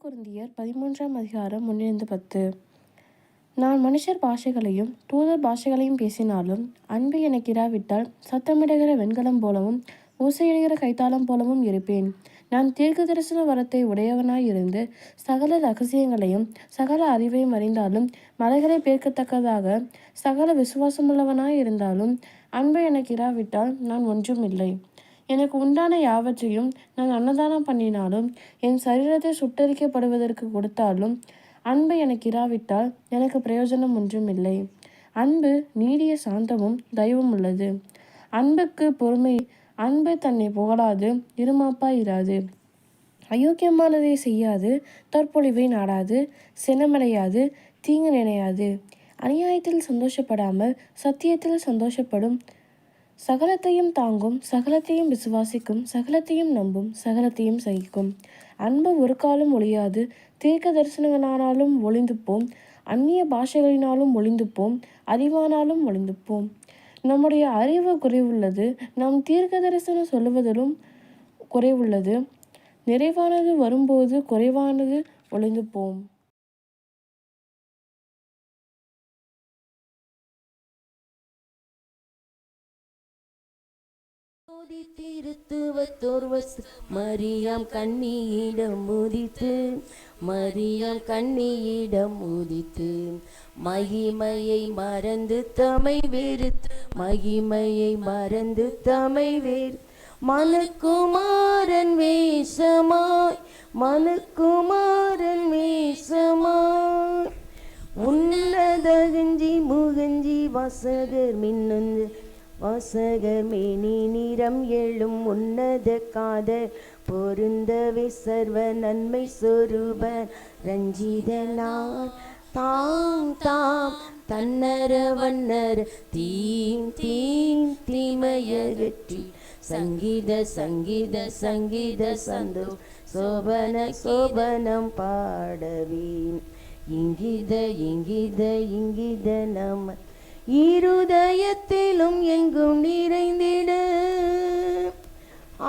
கொரிந்தியர் 13ஆம் அதிகாரம் 1-10. நான் மனுஷர் பாஷைகளையும் தூதர் பாஷைகளையும் பேசினாலும் அன்பு எனக்கு இராவிட்டால் சத்தமிடுகிற வெண்கலம் போலவும் ஓசையிடுகிற கைத்தாளம் போலவும் இருப்பேன். நான் தீர்க்க தரிசன வரத்தை உடையவனாய் இருந்து சகல ரகசியங்களையும் சகல அறிவையும் அறிந்தாலும் மலைகளை பேர்க்கத்தக்கதாக சகல விசுவாசமுள்ளவனாய் இருந்தாலும் அன்பு எனக்கு இராவிட்டால் நான் ஒன்றும் இல்லை. எனக்கு உண்டான யாவற்றையும் நான் அன்னதானம் பண்ணினாலும் என் சரீரத்தை சுட்டரிக்கப்படுவதற்கு கொடுத்தாலும் அன்பு எனக்கு இராவிட்டால் எனக்கு பிரயோஜனம் ஒன்றும் இல்லை. அன்பு நீடிய சாந்தமும் தயவும் உள்ளது. அன்புக்கு பொறுமை. அன்பு தன்னை புகழாது, இருமாப்பாய் இராது, அயோக்கியமானதை செய்யாது, தற்பொழிவை நாடாது, சினமடையாது, தீங்கு நினையாது, அநியாயத்தில் சந்தோஷப்படாமல் சத்தியத்தில் சந்தோஷப்படும், சகலத்தையும் தாங்கும், சகலத்தையும் விசுவாசிக்கும், சகலத்தையும் நம்பும், சகலத்தையும் சகிக்கும். அன்பு ஒரு காலம் ஒழியாது. தீர்க்க தரிசனங்களானாலும் ஒளிந்து போம், அந்நிய பாஷைகளினாலும் ஒளிந்து போம், அறிவானாலும் ஒளிந்து போம். நம்முடைய அறிவு குறைவுள்ளது, நாம் தீர்க்க தரிசனம் சொல்லுவதிலும் குறைவுள்ளது. நிறைவானது வரும்போது குறைவானது ஒளிந்து போம். மரியாம் கண்ணியிடம் உதித்து மகிமையை மறந்து தமை வெறுத்து மனுக்குமாரன் வேஷமாய் உன்னதகஞ்சி முகஞ்சி வாசகர் மேனி நிறம் எழும் உன்னத காதர் பொருந்தவே சர்வ நன்மை சொரூப ரஞ்சிதனார் தாம் தன்னர வண்ணர் தீமையகற்றி சங்கீத சந்தோ சோபனம் பாடவேன். இங்கித நம இருதயத்திலும் எங்கும் நிறைந்திட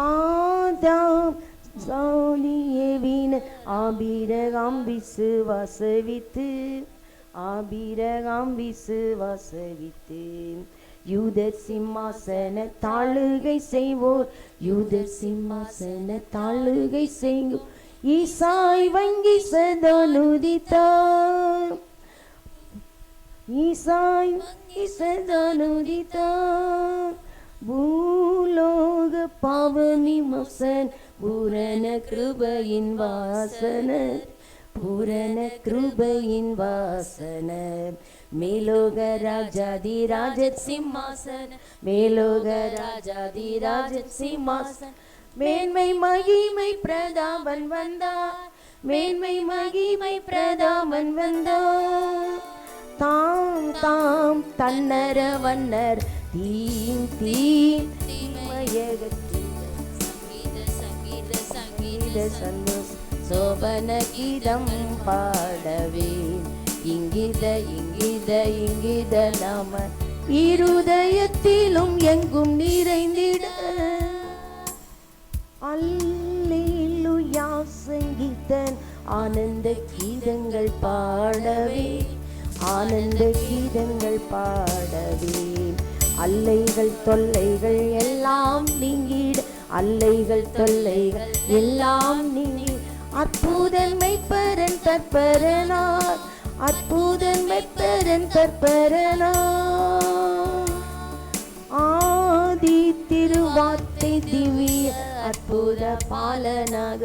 ஆதாம் சாலியவின ஆபிரகாம் விசுவாசவித்து யூதர் சிம்மாசன தாளுகை செய்வோர் ஈசாய் வங்கி சதானுதித்தார் பூலோக பாவமிமோசன் பூரண கிருபையின் வாசன மேலோக ராஜாதி சிம்மாசன மேன்மை மகிமை பிரதாபன் வந்தார் தாம் தன்னர வண்ணர் தீமயகற்றி சங்கீத சந்தோஷ சோபன கீதம் பாடவே. இங்கித நாம இருதயத்திலும் எங்கும் நிறைந்திட அல்லேலூயா சங்கீதன் ஆனந்த கீதங்கள் பாடவே அல்லைகள் தொல்லைகள் எல்லாம் நீங்கிட அற்புதன் மெய்ப்பரன் தற்பரனார் ஆதி திருவார்த்தை திவ்ய அற்புத பாலனாக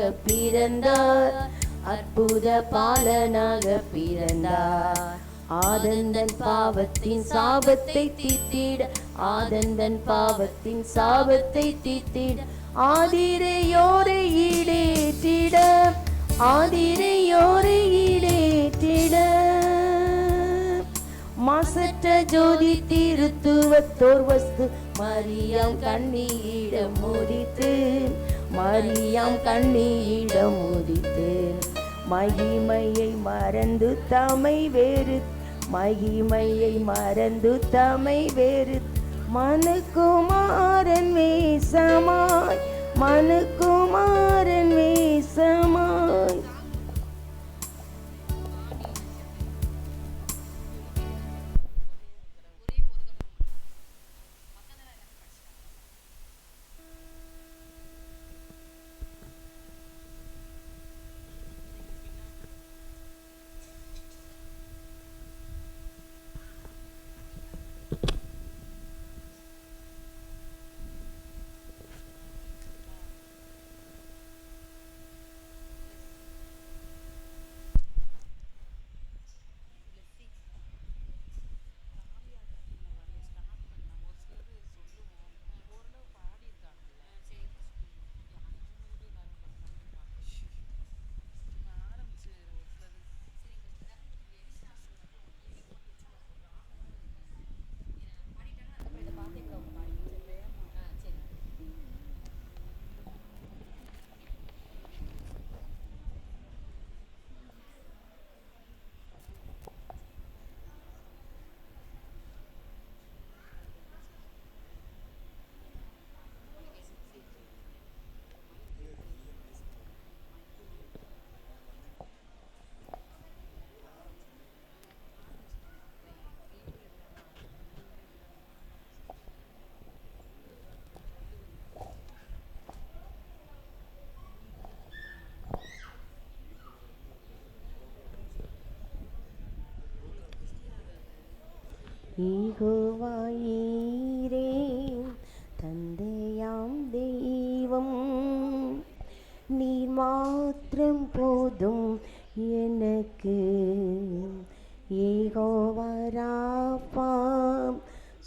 பிறந்தார். ஆதந்தன் பாவத்தின் சாபத்தை தீர்த்திட ஆதிரையோரை ஈடேற்றிட மாசற்ற ஜோதி திருத்துவத்தோர் வஸ்து மரியாம் கண்ணியிடம் உதித்து மகிமையை மறந்து தமை வேறு மனுக்குமாரன் வேஷமாய் ஈகோவாயீரே தந்தையாம் தெய்வம், நீர் மாத்திரம் போதும் எனக்கு. யெகோவா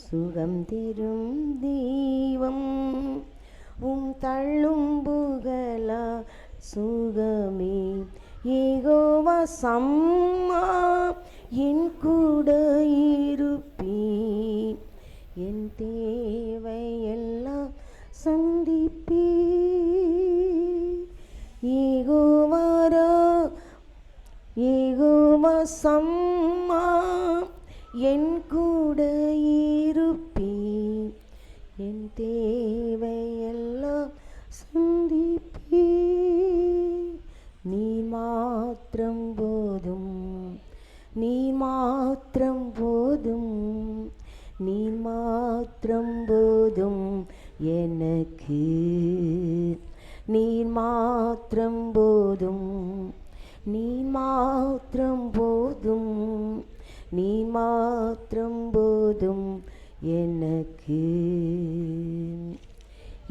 சுகம் தரும் தெய்வம், தள்ளும் புகழா சுகமே. யெகோவா சம்மா என் கூட இருப்பீர், என் தேவையெல்லாம் சந்திப்பீர். யெகோவா சம்மா என் கூட இருப்பீர், என் தேவையெல்லாம் சந்திப்பீர். நீ மாத்திரம் போதும், நீ மாத்திரம் போதும், நீ மாத்திரம் போதும் எனக்கு. நீ மாத்திரம் போதும், நீ மாத்திரம் போதும், நீ மாத்திரம் போதும் எனக்கு.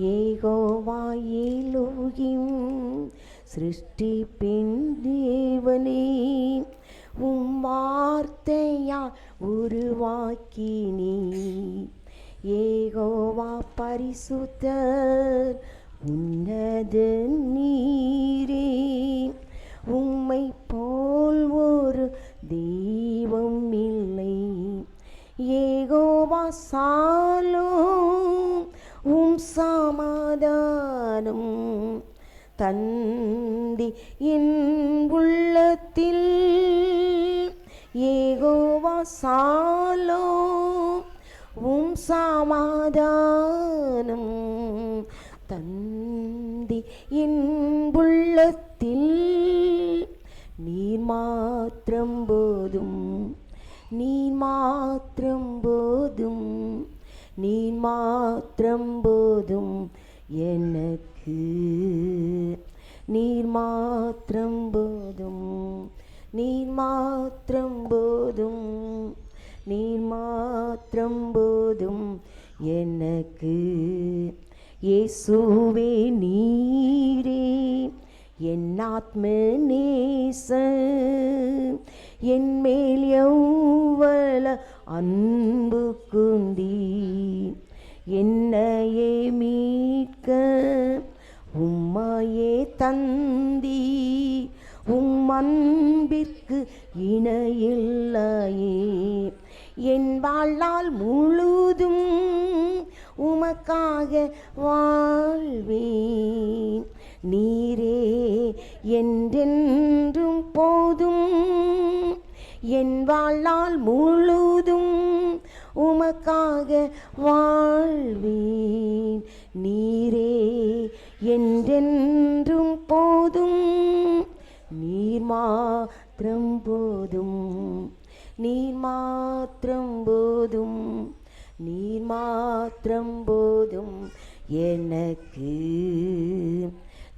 யெகோவா எலோகிம் சிருஷ்டிப்பின் தேவனே, வார்த்தையால் உருவாக்கினீ. யெகோவா பரிசுத்தர் உன்னத நீரே, உம்மை போல் ஒரு தெய்வம் இல்லை. யெகோவா சாலோம் சமாதானம் தந்தி என் உள்ளத்தில். யெகோவா சாலோம் சமாதானம் தந்தி என் உள்ளத்தில். நீர் மாத்திரம் போதும், நீர் மாத்திரம் போதும், நீர் மாத்திரம் போதும் எனக்கு. நீர் மாத்திரம் போதும், நீர் மாத்திரம் போதும், நீர் மாத்திரம் போதும் எனக்கு. இயேசுவே நீரே என் ஆத்ம நேசன், என் மேல் எவ்வள அன்பு குந்தீர். என்னையே மீட்க உம்மையே தந்தீ, அன்பிற்கு இணையில்லையே. என் வாழ்நாள் முழுதும் உமக்காக வாழ்வேன். நீரே என்றென்றும் போதும், என் வாழ்நாள் முழுதும் உமக்காக வாழ்வேன். நீரே என்றென்றும் போதும், நீர் மாத்திரம் போதும், நீர் மாத்திரம் போதும், நீர் மாத்திரம் போதும் எனக்கு.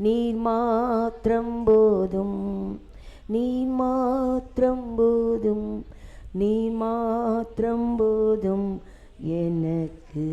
நீர் மாத்திரம் போதும், நீர் மாத்திரம் போதும், நீர் மாத்திரம் போதும் எனக்கு.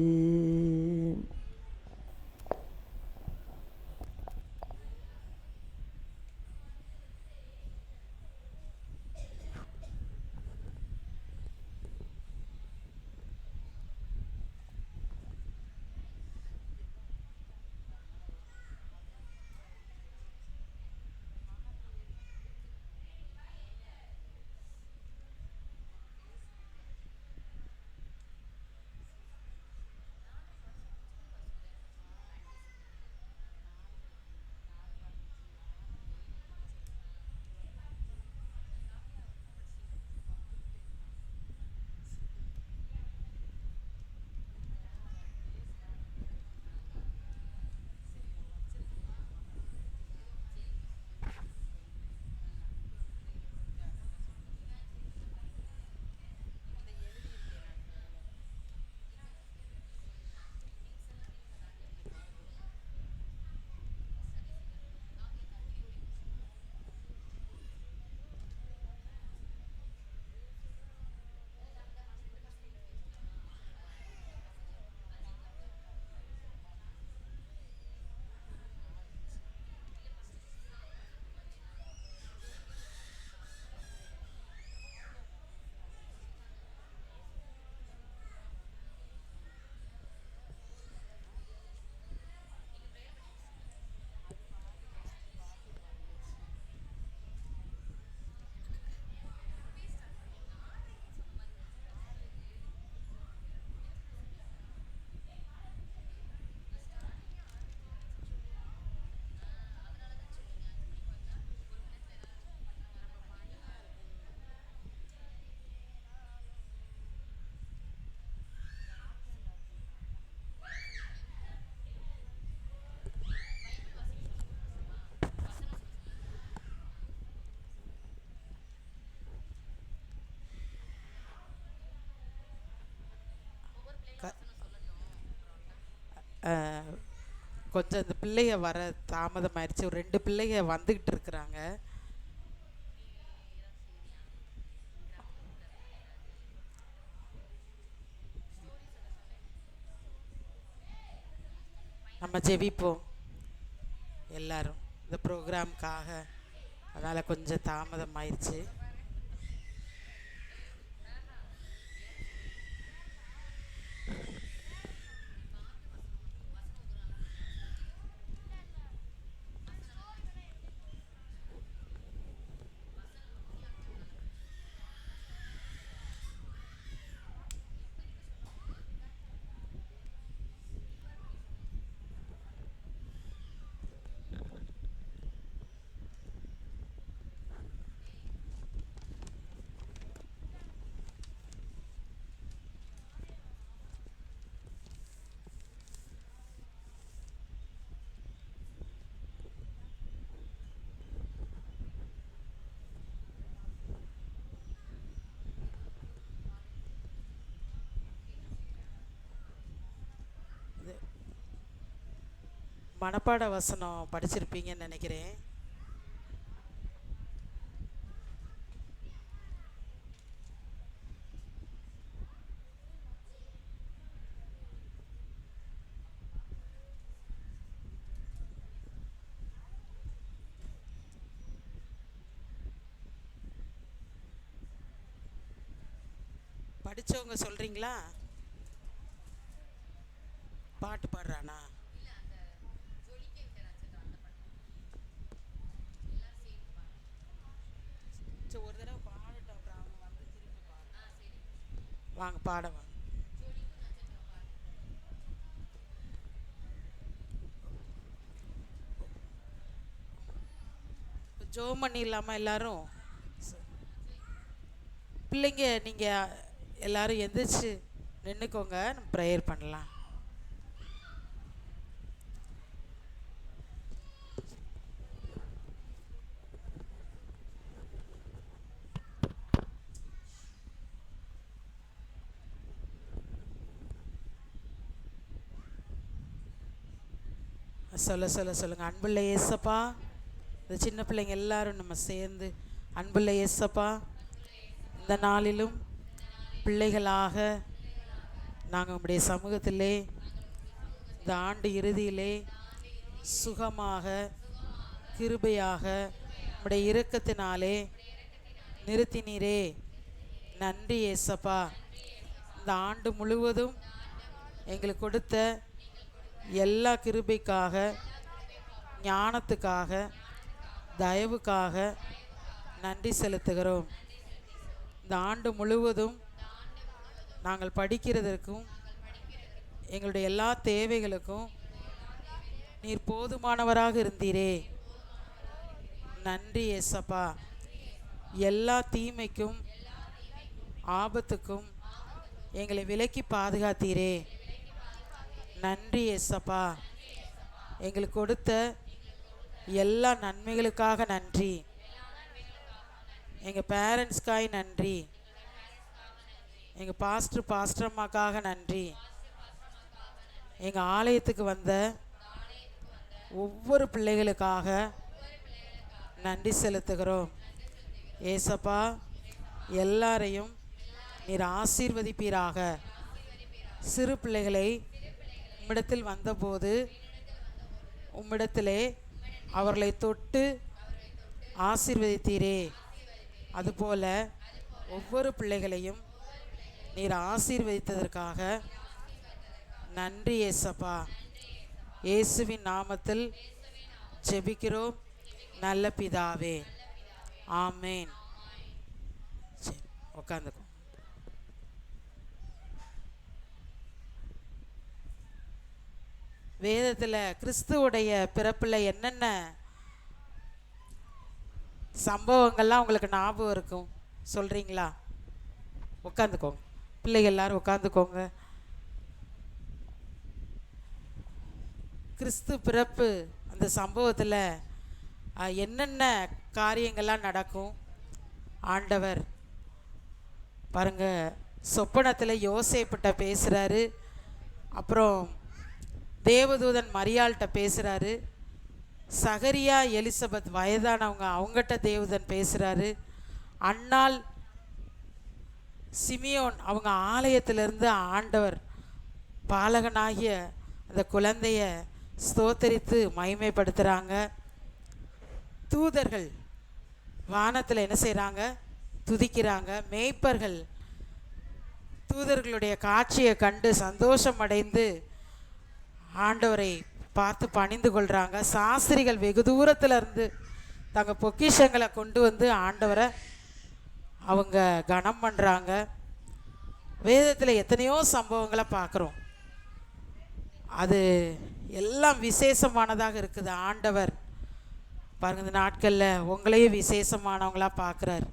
கொஞ்சம் இந்த பிள்ளைய வர தாமதமாயிருச்சு. ஒரு 2 பிள்ளைங்க வந்துக்கிட்டு இருக்கிறாங்க. நம்ம ஜெபிப்போம் எல்லாரும் இந்த ப்ரோக்ராமுக்காக. அதனால் கொஞ்சம் தாமதமாயிருச்சு. மனப்பாட வசனம் படிச்சிருப்பீங்கன்னு நினைக்கிறேன். படித்தவங்க சொல்கிறீங்களா? பாட்டு பாடுறானா? சரி, ஒரு தடவை பாடட்டும், அப்புறம் அவங்க வந்து திரும்பி பாடு. வாங்க பாட வாங்க. ஜோம் பண்ணி இல்லாமல் எல்லாரும் பிள்ளைங்க நீங்கள் எல்லாரும் எந்திரிச்சு நின்றுக்கோங்க, நம்ம ப்ரேயர் பண்ணலாம். சொல்லுங்க. அன்புள்ள ஏசப்பா, இந்த சின்ன பிள்ளைங்க எல்லாரும் நம்ம சேர்ந்து, அன்புள்ள ஏசப்பா, இந்த நாளிலும் பிள்ளைகளாக நாங்கள் உங்களுடைய சமூகத்திலே இந்த ஆண்டு இறுதியிலே சுகமாக கிருபையாக உங்களுடைய இரக்கத்தினாலே நிறுத்தினீரே. நன்றி ஏசப்பா. இந்த ஆண்டு முழுவதும் எங்களுக்கு கொடுத்த எல்லா கிருபைக்காக, ஞானத்துக்காக, தயவுக்காக நன்றி செலுத்துகிறோம். இந்த ஆண்டு முழுவதும் நாங்கள் படிக்கிறதற்கும் எங்களுடைய எல்லா தேவைகளுக்கும் நீர் போதுமானவராக இருந்தீரே. நன்றி ஏசப்பா. எல்லா தீமைக்கும் ஆபத்துக்கும் எங்களை விலக்கி பாதுகாத்தீரே. நன்றி ஏசப்பா. எங்களுக்கு கொடுத்த எல்லா நன்மைகளுக்காக நன்றி. எங்கள் பேரண்ட்ஸ்க்காக நன்றி. எங்கள் பாஸ்டர்மாக்காக நன்றி. எங்கள் ஆலயத்துக்கு வந்த ஒவ்வொரு பிள்ளைகளுக்காக நன்றி செலுத்துகிறோம் ஏசப்பா. எல்லாரையும் நீர் ஆசீர்வதிப்பீராக. சிறு பிள்ளைகளை உம்மிடத்தில் வந்தபோது உம்மிடத்திலே அவர்களை தொட்டு ஆசீர்வதித்தீரே. அதுபோல ஒவ்வொரு பிள்ளைகளையும் நீர் ஆசீர்வதித்ததற்காக நன்றி ஏசப்பா. இயேசுவின் நாமத்தில் ஜெபிக்கிறோம் நல்ல பிதாவே, ஆமேன். சரி, உட்காந்துக்கோ. வேதத்தில் கிறிஸ்துவுடைய பிறப்பில் என்னென்ன சம்பவங்கள்லாம் உங்களுக்கு ஞாபகம் இருக்கும் சொல்கிறீங்களா? உட்காந்துக்கோங்க, பிள்ளைகள் எல்லாரும் உட்காந்துக்கோங்க. கிறிஸ்து பிறப்பு அந்த சம்பவத்தில் என்னென்ன காரியங்கள்லாம் நடக்கும்? ஆண்டவர் பாருங்க, சொப்பனத்தில் யோசேப்பிட்ட பேசுகிறாரு. அப்புறம் தேவதூதன் மரியாள்கிட்ட பேசுகிறாரு. சகரியா எலிசபெத் வயதானவங்க, அவங்ககிட்ட தேவதூதன் பேசுகிறாரு. அன்னாள் சிமியோன் அவங்க ஆலயத்திலிருந்து ஆண்டவர் பாலகனாகிய அந்த குழந்தைய ஸ்தோத்தரித்து மகிமைப்படுத்துகிறாங்க. தூதர்கள் வானத்தில் என்ன செய்கிறாங்க? துதிக்கிறாங்க. மேய்ப்பர்கள் தூதர்களுடைய காட்சியை கண்டு சந்தோஷம் அடைந்து ஆண்டவரை பார்த்து பணிந்து கொள்கிறாங்க. சாஸ்திரிகள் வெகு தூரத்தில் இருந்து தங்கள் பொக்கிஷங்களை கொண்டு வந்து ஆண்டவரை அவங்க கனம் பண்ணுறாங்க. வேதத்தில் எத்தனையோ சம்பவங்களை பார்க்குறோம். அது எல்லாம் விசேஷமானதாக இருக்குது. ஆண்டவர் பாருங்க, இந்த நாட்களில் உங்களையும் விசேஷமானவங்களாக பார்க்குறாரு.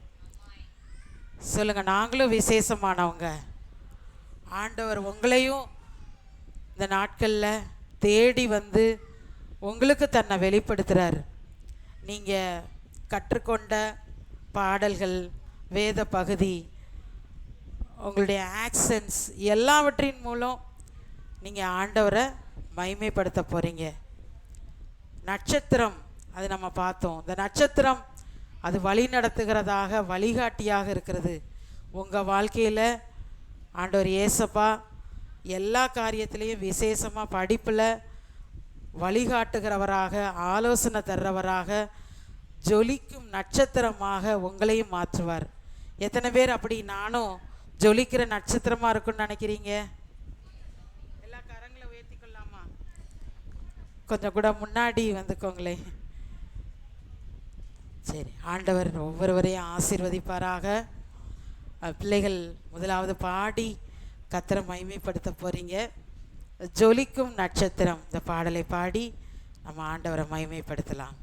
சொல்லுங்கள், நாங்களும் விசேஷமானவங்க. ஆண்டவர் உங்களையும் இந்த நாட்களில் தேடி வந்து உங்களுக்கு தன்னை வெளிப்படுத்துகிறார். நீங்கள் கற்றுக்கொண்ட பாடல்கள், வேத பகுதி, உங்களுடைய ஆக்சன்ஸ் எல்லாவற்றின் மூலம் நீங்கள் ஆண்டவரை மகிமைப்படுத்த போகிறீங்க. நட்சத்திரம், அது நம்ம பார்த்தோம். இந்த நட்சத்திரம் அது வழி நடத்துகிறதாக, வழிகாட்டியாக இருக்கிறது. உங்கள் வாழ்க்கையில் ஆண்டவர் ஏசப்பா எல்லா காரியத்திலையும் விசேஷமாக படிப்பில் வழிகாட்டுகிறவராக, ஆலோசனை தர்றவராக, ஜொலிக்கும் நட்சத்திரமாக உங்களையும் மாற்றுவார். எத்தனை பேர் அப்படி நானும் ஜொலிக்கிற நட்சத்திரமாக இருக்குன்னு நினைக்கிறீங்க? எல்லா கரங்களை உயர்த்தி கொள்ளலாமா? கொஞ்சம் கூட முன்னாடி வந்துக்கோங்களே. சரி, ஆண்டவர் ஒவ்வொருவரையும் ஆசீர்வதிப்பாராக. பிள்ளைகள் முதலாவது பாடி கர்த்தரை மகிமைப்படுத்த போகிறீங்க. ஜொலிக்கும் நட்சத்திரம், இந்த பாடலை பாடி நம்ம ஆண்டவரை மகிமைப்படுத்தலாம்.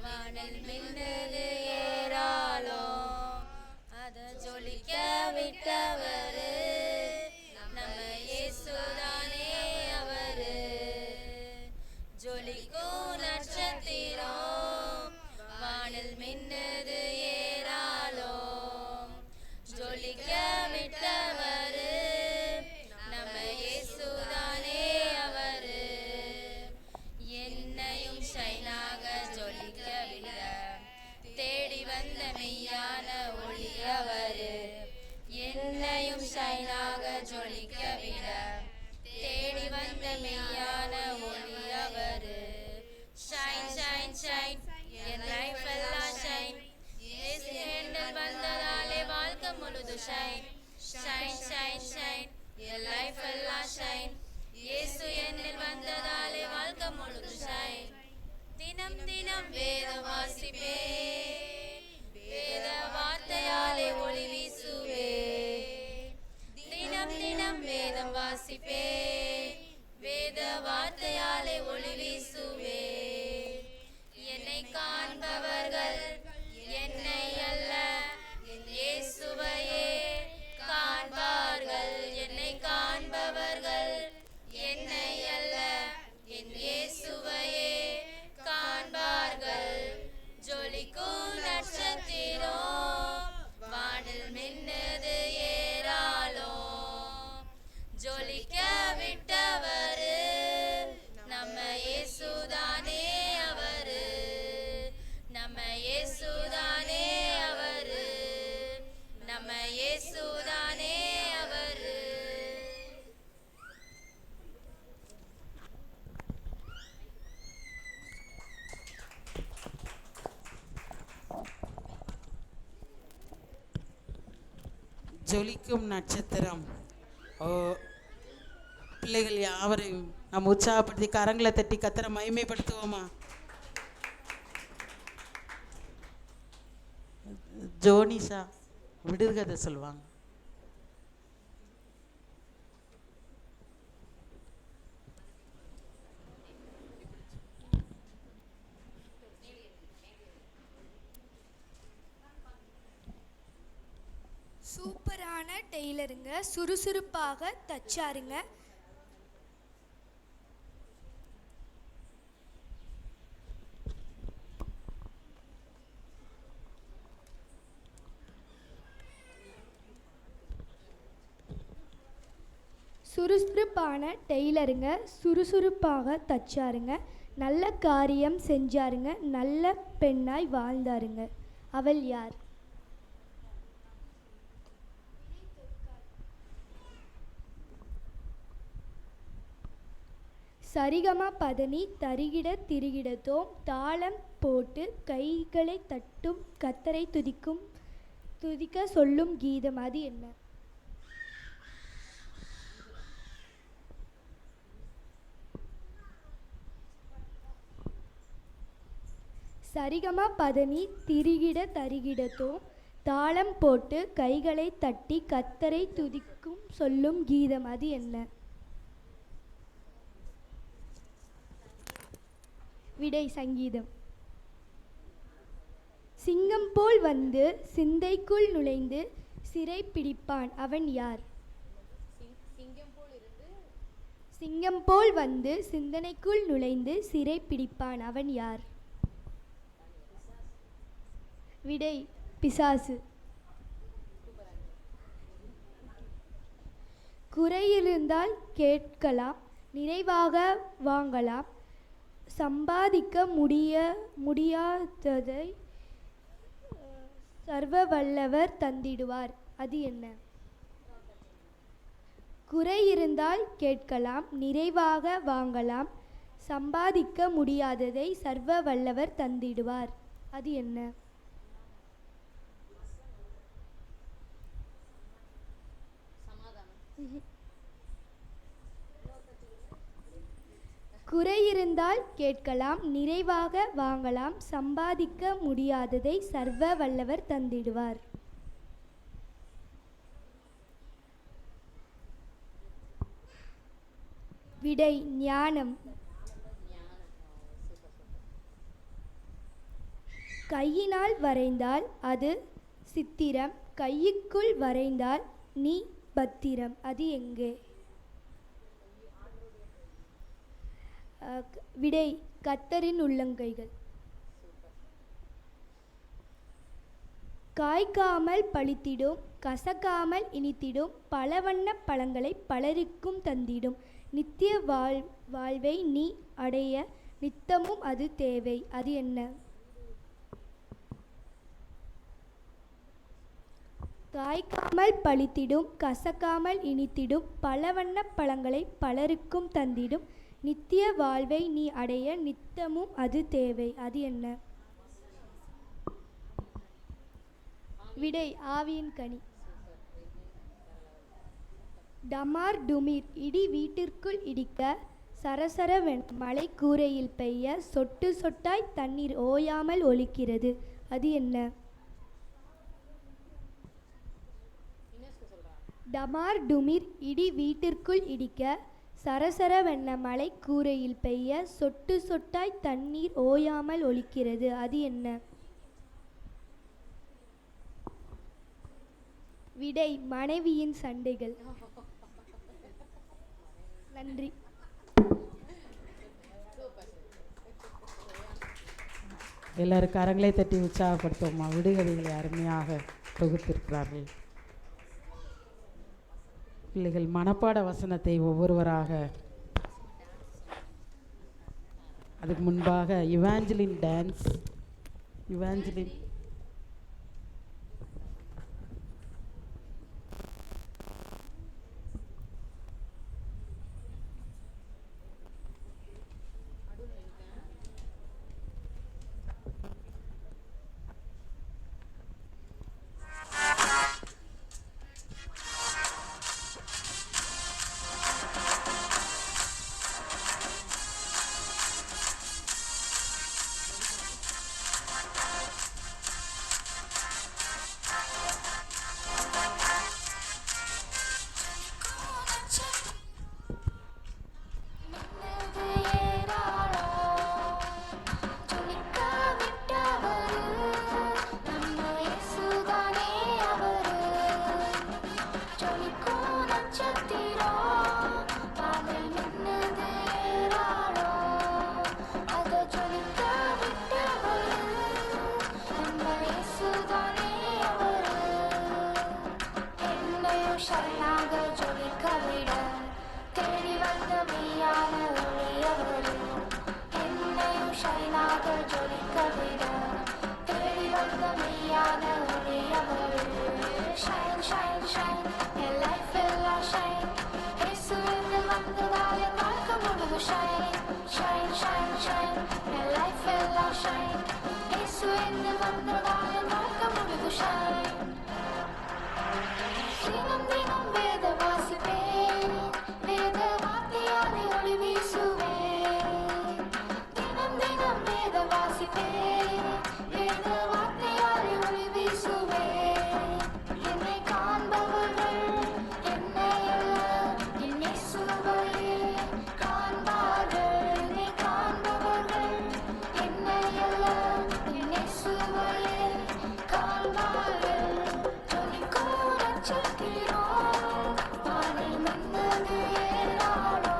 வானில் மின்னது ஏராளம், அத ஜொலிக்க விட்டவரு நம்ம இயேசுதானே அவரு. ஜொலிக்கும் நட்சத்திரம் வானில் மின்னது ஏராளம், ஜொலிக்க விட்டவரு நம்ம இயேசுதானே அவரு. என்னையும் ஷைனாக ஜொலிக்க விட தேடி வந்த மெய்யான ஒளி அவரு. என்னையும் ஷைனாக ஜொலிக்க விட தேடி வந்த மெய்யான ஒளி அவரு. ஷைன் ஷைன் ஷைன், என் லைஃப் எல்லாம் ஷைன். இயேசு என்னில் வந்ததாலே வாழ்க்கை முழுது ஷைன். ஷைன் ஷைன் ஷைன், என் லைஃப் எல்லாம் ஷைன். இயேசு என்னில் வந்ததாலே வாழ்க்கை முழுது ஷைன். தினம் தினம் வேத வாசிப்பே, வேத வார்த்தையாலே ஒளி வீசுவே. தினம் தினம் வேதம் வாசிப்பே, வேத வார்த்தையாலே ஒளி வீசுவே. என்னை காண்பவர்கள் என்னை அல்ல, என் இயேசுவையே காண்பார்கள். என்னை காண்பவர்கள் ஜொலிக்கும் நட்சத்திரம். ஓ, பிள்ளைகள் யாவரையும் நம்ம உற்சாகப்படுத்தி கரங்களை தட்டி கத்தரை மகிமைப்படுத்துவோமா? ஜோனிஷா விடுகதை சொல்லுவாங்க. சூப்பரான டெய்லருங்க, சுறுசுறுப்பாக தச்சாருங்க. சுறுசுறுப்பான டெய்லருங்க, சுறுசுறுப்பாக தச்சாருங்க. நல்ல காரியம் செஞ்சாருங்க, நல்ல பெண்ணாய் வாழ்ந்தாருங்க. அவள் யார்? சரிகமா பதனி தரிகிட திரிகிடத்தோம், தாளம் போட்டு கைகளை தட்டும் கத்தரை துதிக்க சொல்லும் கீதம். அது என்ன? சரிகமா பதனி திரிகிட தரிகிடத்தோம், தாளம் போட்டு கைகளை தட்டி கத்தரை துதிக்கும் சொல்லும் கீதம். அது என்ன? விடை சங்கீதம். சிங்கம் போல் வந்து சிந்தைக்குள் நுழைந்து சிறை பிடிப்பான், அவன் யார்? சிங்கம் போல் வந்து சிந்தனைக்குள் நுழைந்து சிறை பிடிப்பான், அவன் யார்? விடை பிசாசு. குறையிருந்தால் கேட்கலாம், நிறைவாக வாங்கலாம், சம்பாதிக்க முடியாததை சர்வ வல்லவர் தந்திடுவார். அது என்ன? குறை இருந்தால் கேட்கலாம், நிறைவாக வாங்கலாம், சம்பாதிக்க முடியாததை சர்வ வல்லவர் தந்திடுவார். அது என்ன? குறையிருந்தால் கேட்கலாம், நிறைவாக வாங்கலாம், சம்பாதிக்க முடியாததை சர்வ வல்லவர் தந்திடுவார். விடை ஞானம். கையினால் வரைந்தால் அது சித்திரம், கையுக்குள் வரைந்தால் நீ பத்திரம். அது எங்கே? விடை கத்தரின் உள்ளங்கைகள். காய்க்காமல் பழித்திடும், கசக்காமல் இனித்திடும், பல வண்ண பழங்களை பலருக்கும் தந்திடும், நித்திய வாழ்வை நீ அடைய நித்தமும் அது தேவை. அது என்ன? காய்க்காமல் பழித்திடும், கசக்காமல் இனித்திடும், பல வண்ண பழங்களை பலருக்கும் தந்திடும், நித்திய வாழ்வை நீ அடைய நித்தமும் அது தேவை. அது என்ன? விடை ஆவியின் கனி. டமார் டுமிர் இடி வீட்டிற்குள் இடிக்க, சரசரவென் மழை கூரையில் பெய்ய, சொட்டு சொட்டாய் தண்ணீர் ஓயாமல் ஒலிக்கிறது. அது என்ன? டமார் டுமிர் இடி வீட்டிற்குள் இடிக்க, சரசரவென்ன மழை கூரையில் பெய்ய, சொட்டு சொட்டாய் தண்ணீர் ஓயாமல் ஒலிக்கிறது. அது என்ன? விடை மனைவியின் சண்டைகள். நன்றி. எல்லாரும் கரங்களை தட்டி உற்சாகப்படுத்துவோமா? விடுகதைகளை அருமையாக தொகுத்திருக்கிறார்கள் பிள்ளைகள். மனப்பாட வசனத்தை ஒவ்வொருவராக. அதுக்கு முன்பாக இவாஞ்சலின் டான்ஸ். இவாஞ்சலின் என் லைஃப் எல்லாம் ஷைன். இயேசு என்னை வந்ததால் என் வாழ்க்கை முழுது ஷைன். தினம் தினம் வேத வாசிப்பேன், வேத வார்த்தையாலே ஒளி வீசுவேன். தினம் தினம் வேத வாசிப்பேன், வேத வார்த்தையாலே ஒளி வீசுவேன். என்னை காண்பவர்கள் என்னை அல்ல, என் இயேசுவையே காண்பார்கள். என்னை காண்பவர்கள் என்னை அல்ல, என் இயேசுவையே காண்பார்கள். ஜொலிக்கும் நட்சத்திரம் வானில் மின்னது ஏறாளோ,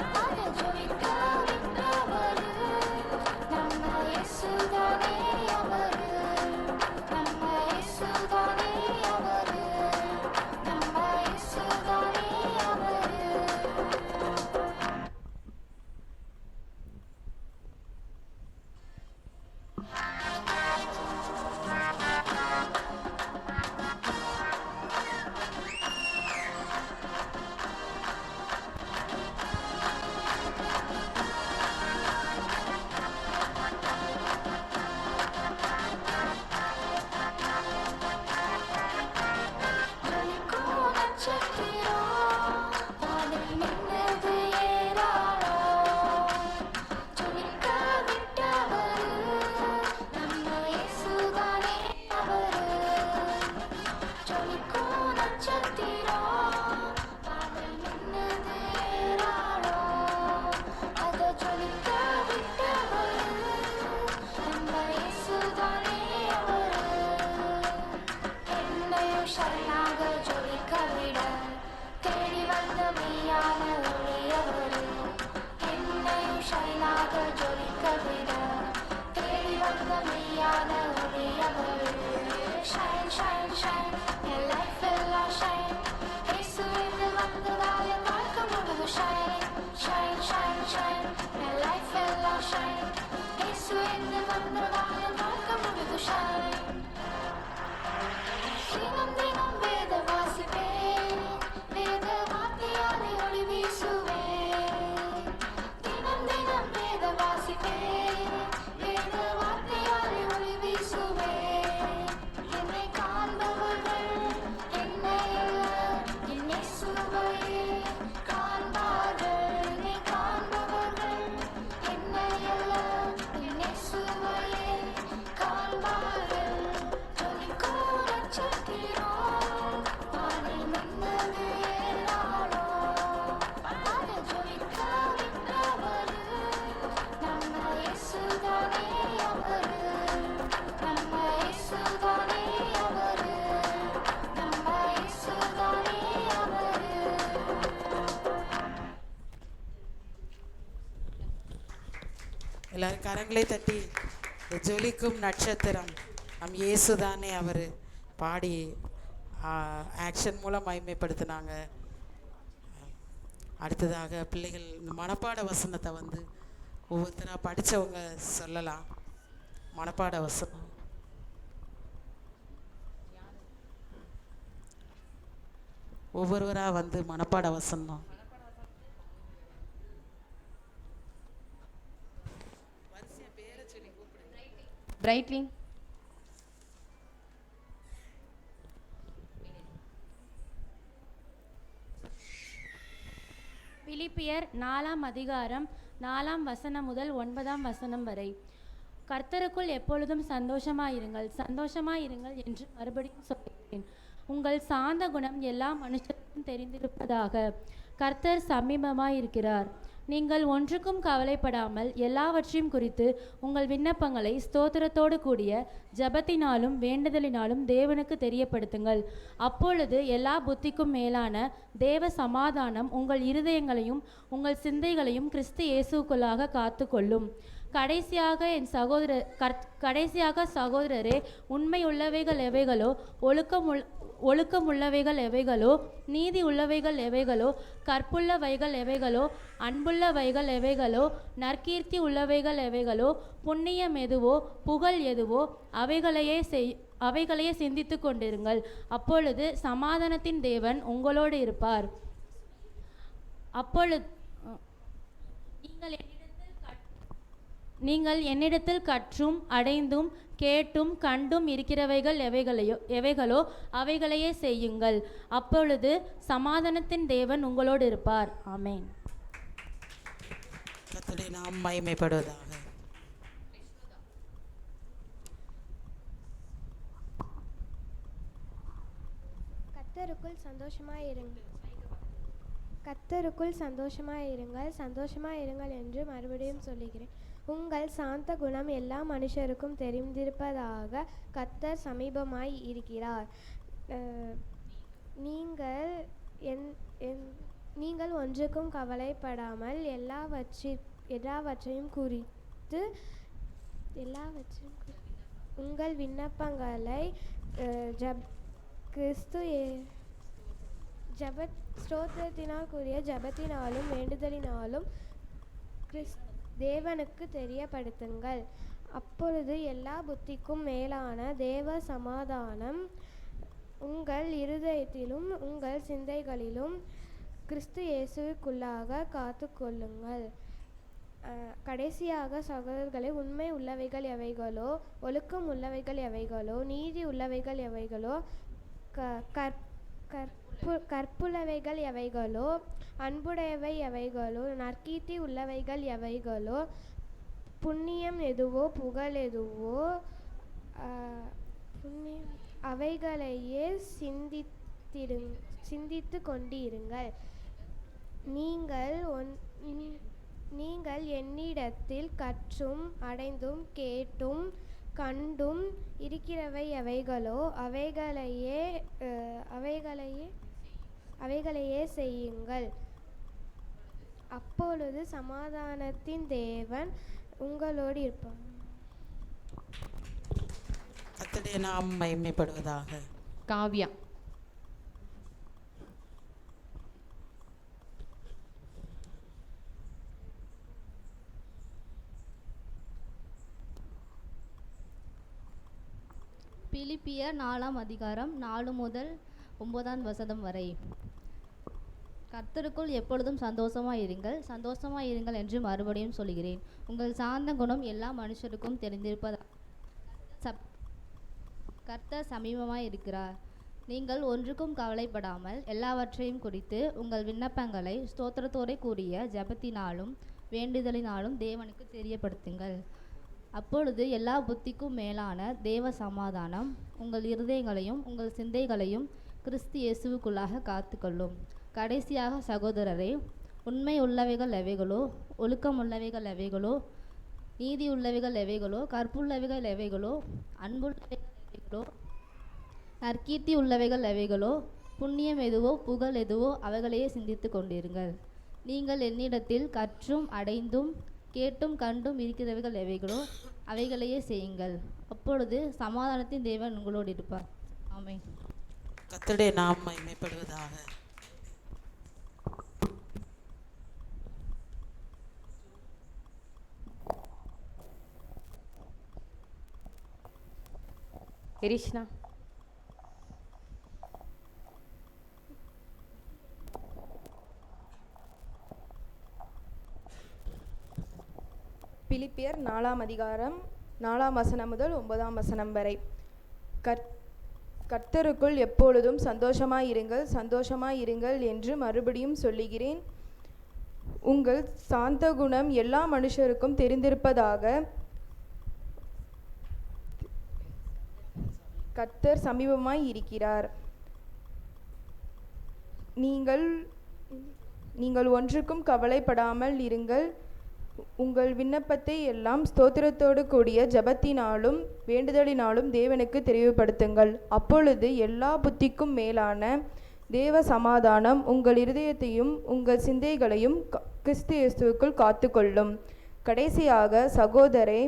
அதை ஜொலிக்க விட்டவரு நம்ம இயேசுதானே அவரு. நம்ம இயேசுதானே அவரு. நம்ம இயேசுதானே அவரு. ஜொலிக்கும் நட்சத்திரம் வானில் மின்னது ஏறாளோ, ஜொலிக்க விட்டவரு நம்ம இயேசுதானே அவரு. ஜொலிக்கும் நட்சத்திரம் வானில் மின்னது ஏறாளோ, அதை ஜொலிக்க விட்டவரு நம்ம இயேசுதானே அவரு. என்னையும் ஷைனாக ஜொலிக்க விட தேடி வந்த மெய்யான ஒளியவரு. என்னையும் ஷைனாக ஜொலிக்க விட தேடி வந்த மெய்யான ஒளியவரு. ஷைன் ஷைன் ஷைன், என் லைஃப் எல்லாம் ஷைன். இயேசு என்று வந்ததால் என் வாழ்க்கை முழுது ஷைன். ஷைன் ஷைன் ஷைன், என் லைஃப் எல்லாம் ஷைன். இயேசு என்று வந்ததால் என் வாழ்க்கை முழுது ஷைன். தினம் தினம் வேத வாசிப்பேன், வேத வார்த்தையாலே ஒளி வீசுவேன். தினம் தினம் வேத வாசிப்பேன், வேத வார்த்தையாலே ஒளி வீசுவேன். என்னை காண்பவர்கள் என்னை அல்ல, என் இயேசுவையே காண்பார்கள். என்னை காண்பவர்கள் என்னை அல்ல, என் இயேசுவையே காண்பார்கள். ஜொலிக்கும் நட்சத்திரம் வானில் மின்னது ஏறாளோ, அதை ஜொலிக்க விட்டவரு நம்ம இயேசுதானே அவரு. நம்ம இயேசுதானே அவரு. நம்ம இயேசுதானே அவரு. எல்லாரும் கரங்களை தட்டி இந்த ஜொலிக்கும் நட்சத்திரம் நம் இயேசுதானே அவர் பாடி ஆக்ஷன் மூலம் மகிமைப்படுத்தினாங்க. அடுத்ததாக பிள்ளைகள் இந்த மனப்பாட வசனத்தை வந்து ஒவ்வொருத்தராக படித்தவங்க சொல்லலாம். மனப்பாட வசனம் ஒவ்வொருவராக வந்து மனப்பாட வசனம். பிரைட்விங். பிலிப்பியர் 4ஆம் அதிகாரம் 4ஆம் வசனம் முதல் 9ஆம் வசனம் வரை. கர்த்தருக்குள் எப்பொழுதும் சந்தோஷமாயிருங்கள் சந்தோஷமாயிருங்கள் என்று மறுபடியும் சொல்கிறேன். உங்கள் சாந்த குணம் எல்லா மனுஷருக்கும் தெரிந்திருப்பதாக. கர்த்தர் சமீபமாயிருக்கிறார். நீங்கள் ஒன்றுக்கும் கவலைப்படாமல் எல்லாவற்றையும் குறித்து உங்கள் விண்ணப்பங்களை ஸ்தோத்திரத்தோடு கூடிய ஜபத்தினாலும் வேண்டுதலினாலும் தேவனுக்கு தெரியப்படுத்துங்கள். அப்பொழுது எல்லா புத்திக்கும் மேலான தேவ சமாதானம் உங்கள் இருதயங்களையும் உங்கள் சிந்தைகளையும் கிறிஸ்து இயேசுக்குள்ளாக காத்து கொள்ளும். கடைசியாக சகோதரரே, உண்மை உள்ளவைகள் எவைகளோ, ஒழுக்கம் உள்ளவைகள் எவைகளோ, நீதி உள்ளவைகள் எவைகளோ, கற்புள்ளவைகள் எவைகளோ, அன்புள்ளவைகள் எவைகளோ, நற்கீர்த்தி உள்ளவைகள் எவைகளோ, புண்ணியம் எதுவோ, புகழ் எதுவோ, அவைகளையே சிந்தித்து கொண்டிருங்கள். அப்பொழுது சமாதானத்தின் தேவன் உங்களோடு இருப்பார். அப்பொழுது நீங்கள் என்னிடத்தில் நீங்கள் என்னிடத்தில் கற்றும் அடைந்தும் கேட்டும் கண்டும் இருக்கிறவைகள் எவைகளோ அவைகளையே செய்யுங்கள். அப்பொழுது சமாதானத்தின் தேவன் உங்களோடு இருப்பார். ஆமென். கர்த்தருடைய நாமம் மகிமைப்படுவதாக. கர்த்தருக்குள் சந்தோஷமாயிருங்கள், கர்த்தருக்குள் சந்தோஷமாயிருங்கள், சந்தோஷமாயிருங்கள் என்று மறுபடியும் சொல்லுகிறேன். உங்கள் சாந்த குணம் எல்லா மனுஷருக்கும் தெரிந்திருப்பதாக கர்த்தர் சமீபமாய் இருக்கிறார். நீங்கள் ஒன்றுக்கும் கவலைப்படாமல் எல்லாவற்றையும் குறித்து உங்கள் விண்ணப்பங்களை ஸ்தோத்திரத்தினால் கூறிய ஜெபத்தினாலும் வேண்டுதலினாலும் தேவனுக்கு தெரியப்படுத்துங்கள். அப்பொழுது எல்லா புத்திக்கும் மேலான தேவ சமாதானம் உங்கள் இருதயத்திலும் உங்கள் சிந்தைகளிலும் கிறிஸ்து இயேசுவுக்குள்ளாக காத்து கொள்ளுங்கள். கடைசியாக சகோதரர்களே, உண்மை உள்ளவைகள் எவைகளோ, ஒழுக்கம் உள்ளவைகள் எவைகளோ, நீதி உள்ளவைகள் எவைகளோ, கற்புள்ளவைகள் எவைகளோ, அன்புடையவை எவைகளோ, நற்கீர்த்தி உள்ளவைகள் எவைகளோ, புண்ணியம் எதுவோ, புகழ் எதுவோ, அவைகளையே சிந்தித்து கொண்டிருங்கள். நீங்கள் என்னிடத்தில் கற்றும் அடைந்தும் கேட்டும் கண்டும் இருக்கிறவை எவைகளோ அவைகளையே செய்யுங்கள். அப்பொழுது சமாதானத்தின் தேவன் உங்களோடு இருப்பார். கர்த்தருடைய நாமம் மகிமைப்படுவதாக. காவ்யா. பிலிப்பியர் 4ஆம் அதிகாரம் 4 முதல் 9ஆம் வசனம் வரை. கர்த்தருக்குள் எப்பொழுதும் சந்தோஷமாயிருங்கள், சந்தோஷமாயிருங்கள் என்று மறுபடியும் சொல்கிறேன். உங்கள் சாந்த குணம் எல்லா மனுஷருக்கும் தெரிந்திருப்பதாக கர்த்தர் சமீபமாய் இருக்கிறார். நீங்கள் ஒன்றுக்கும் கவலைப்படாமல் எல்லாவற்றையும் குறித்து உங்கள் விண்ணப்பங்களை ஸ்தோத்திரத்தோடே கூடிய ஜெபத்தினாலும் வேண்டுதலினாலும் தேவனுக்கு தெரியப்படுத்துங்கள். அப்பொழுது எல்லா புத்திக்கும் மேலான தேவ சமாதானம் உங்கள் இருதயங்களையும் உங்கள் சிந்தைகளையும் கிறிஸ்து இயேசுவுக்குள்ளாக காத்துக்கொள்ளும். கடைசியாக சகோதரரே, உண்மை உள்ளவைகள் எவைகளோ, ஒழுக்கம் உள்ளவைகள் எவைகளோ, நீதி உள்ளவைகள் எவைகளோ, கற்புள்ளவைகள் எவைகளோ, அன்புள்ளவைகள் எவைகளோ, நற்கீர்த்தி உள்ளவைகள் எவைகளோ, புண்ணியம் எதுவோ, புகழ் எதுவோ அவைகளையே சிந்தித்து கொண்டிருங்கள். நீங்கள் என்னிடத்தில் கற்றும் அடைந்தும் கேட்டும் கண்டும் இருக்கிறவைகள் எவைகளோ அவைகளையே செய்யுங்கள். அப்பொழுது சமாதானத்தின் தேவன் உங்களோடு இருப்பார். ஆமென். கர்த்தருடைய நாமம் மகிமைப்படுவதாக. கிருஷ்ணா. பிலிப்பியர் 4ஆம் அதிகாரம் 4ஆம் வசனம் முதல் 9ஆம் வசனம் வரை. கர்த்தருக்குள் எப்பொழுதும் சந்தோஷமாயிருங்கள், சந்தோஷமாயிருங்கள் என்று மறுபடியும் சொல்லுகிறேன். உங்கள் சாந்த குணம் எல்லா மனுஷருக்கும் தெரிந்திருப்பதாக கர்த்தர் சமீபமாய் இருக்கிறார். நீங்கள் ஒன்றுக்கும் கவலைப்படாமல் இருங்கள். உங்கள் விண்ணப்பத்தை எல்லாம் ஸ்தோத்திரத்தோடு கூடிய ஜெபத்தினாலும் வேண்டுதலினாலும் தேவனுக்கு தெரியப்படுத்துங்கள். அப்பொழுது எல்லா புத்திக்கும் மேலான தேவ சமாதானம் உங்கள் இருதயத்தையும் உங்கள் சிந்தைகளையும் கிறிஸ்து இயேசுவுக்குள் காத்துக்கொள்ளும். கடைசியாக சகோதரே,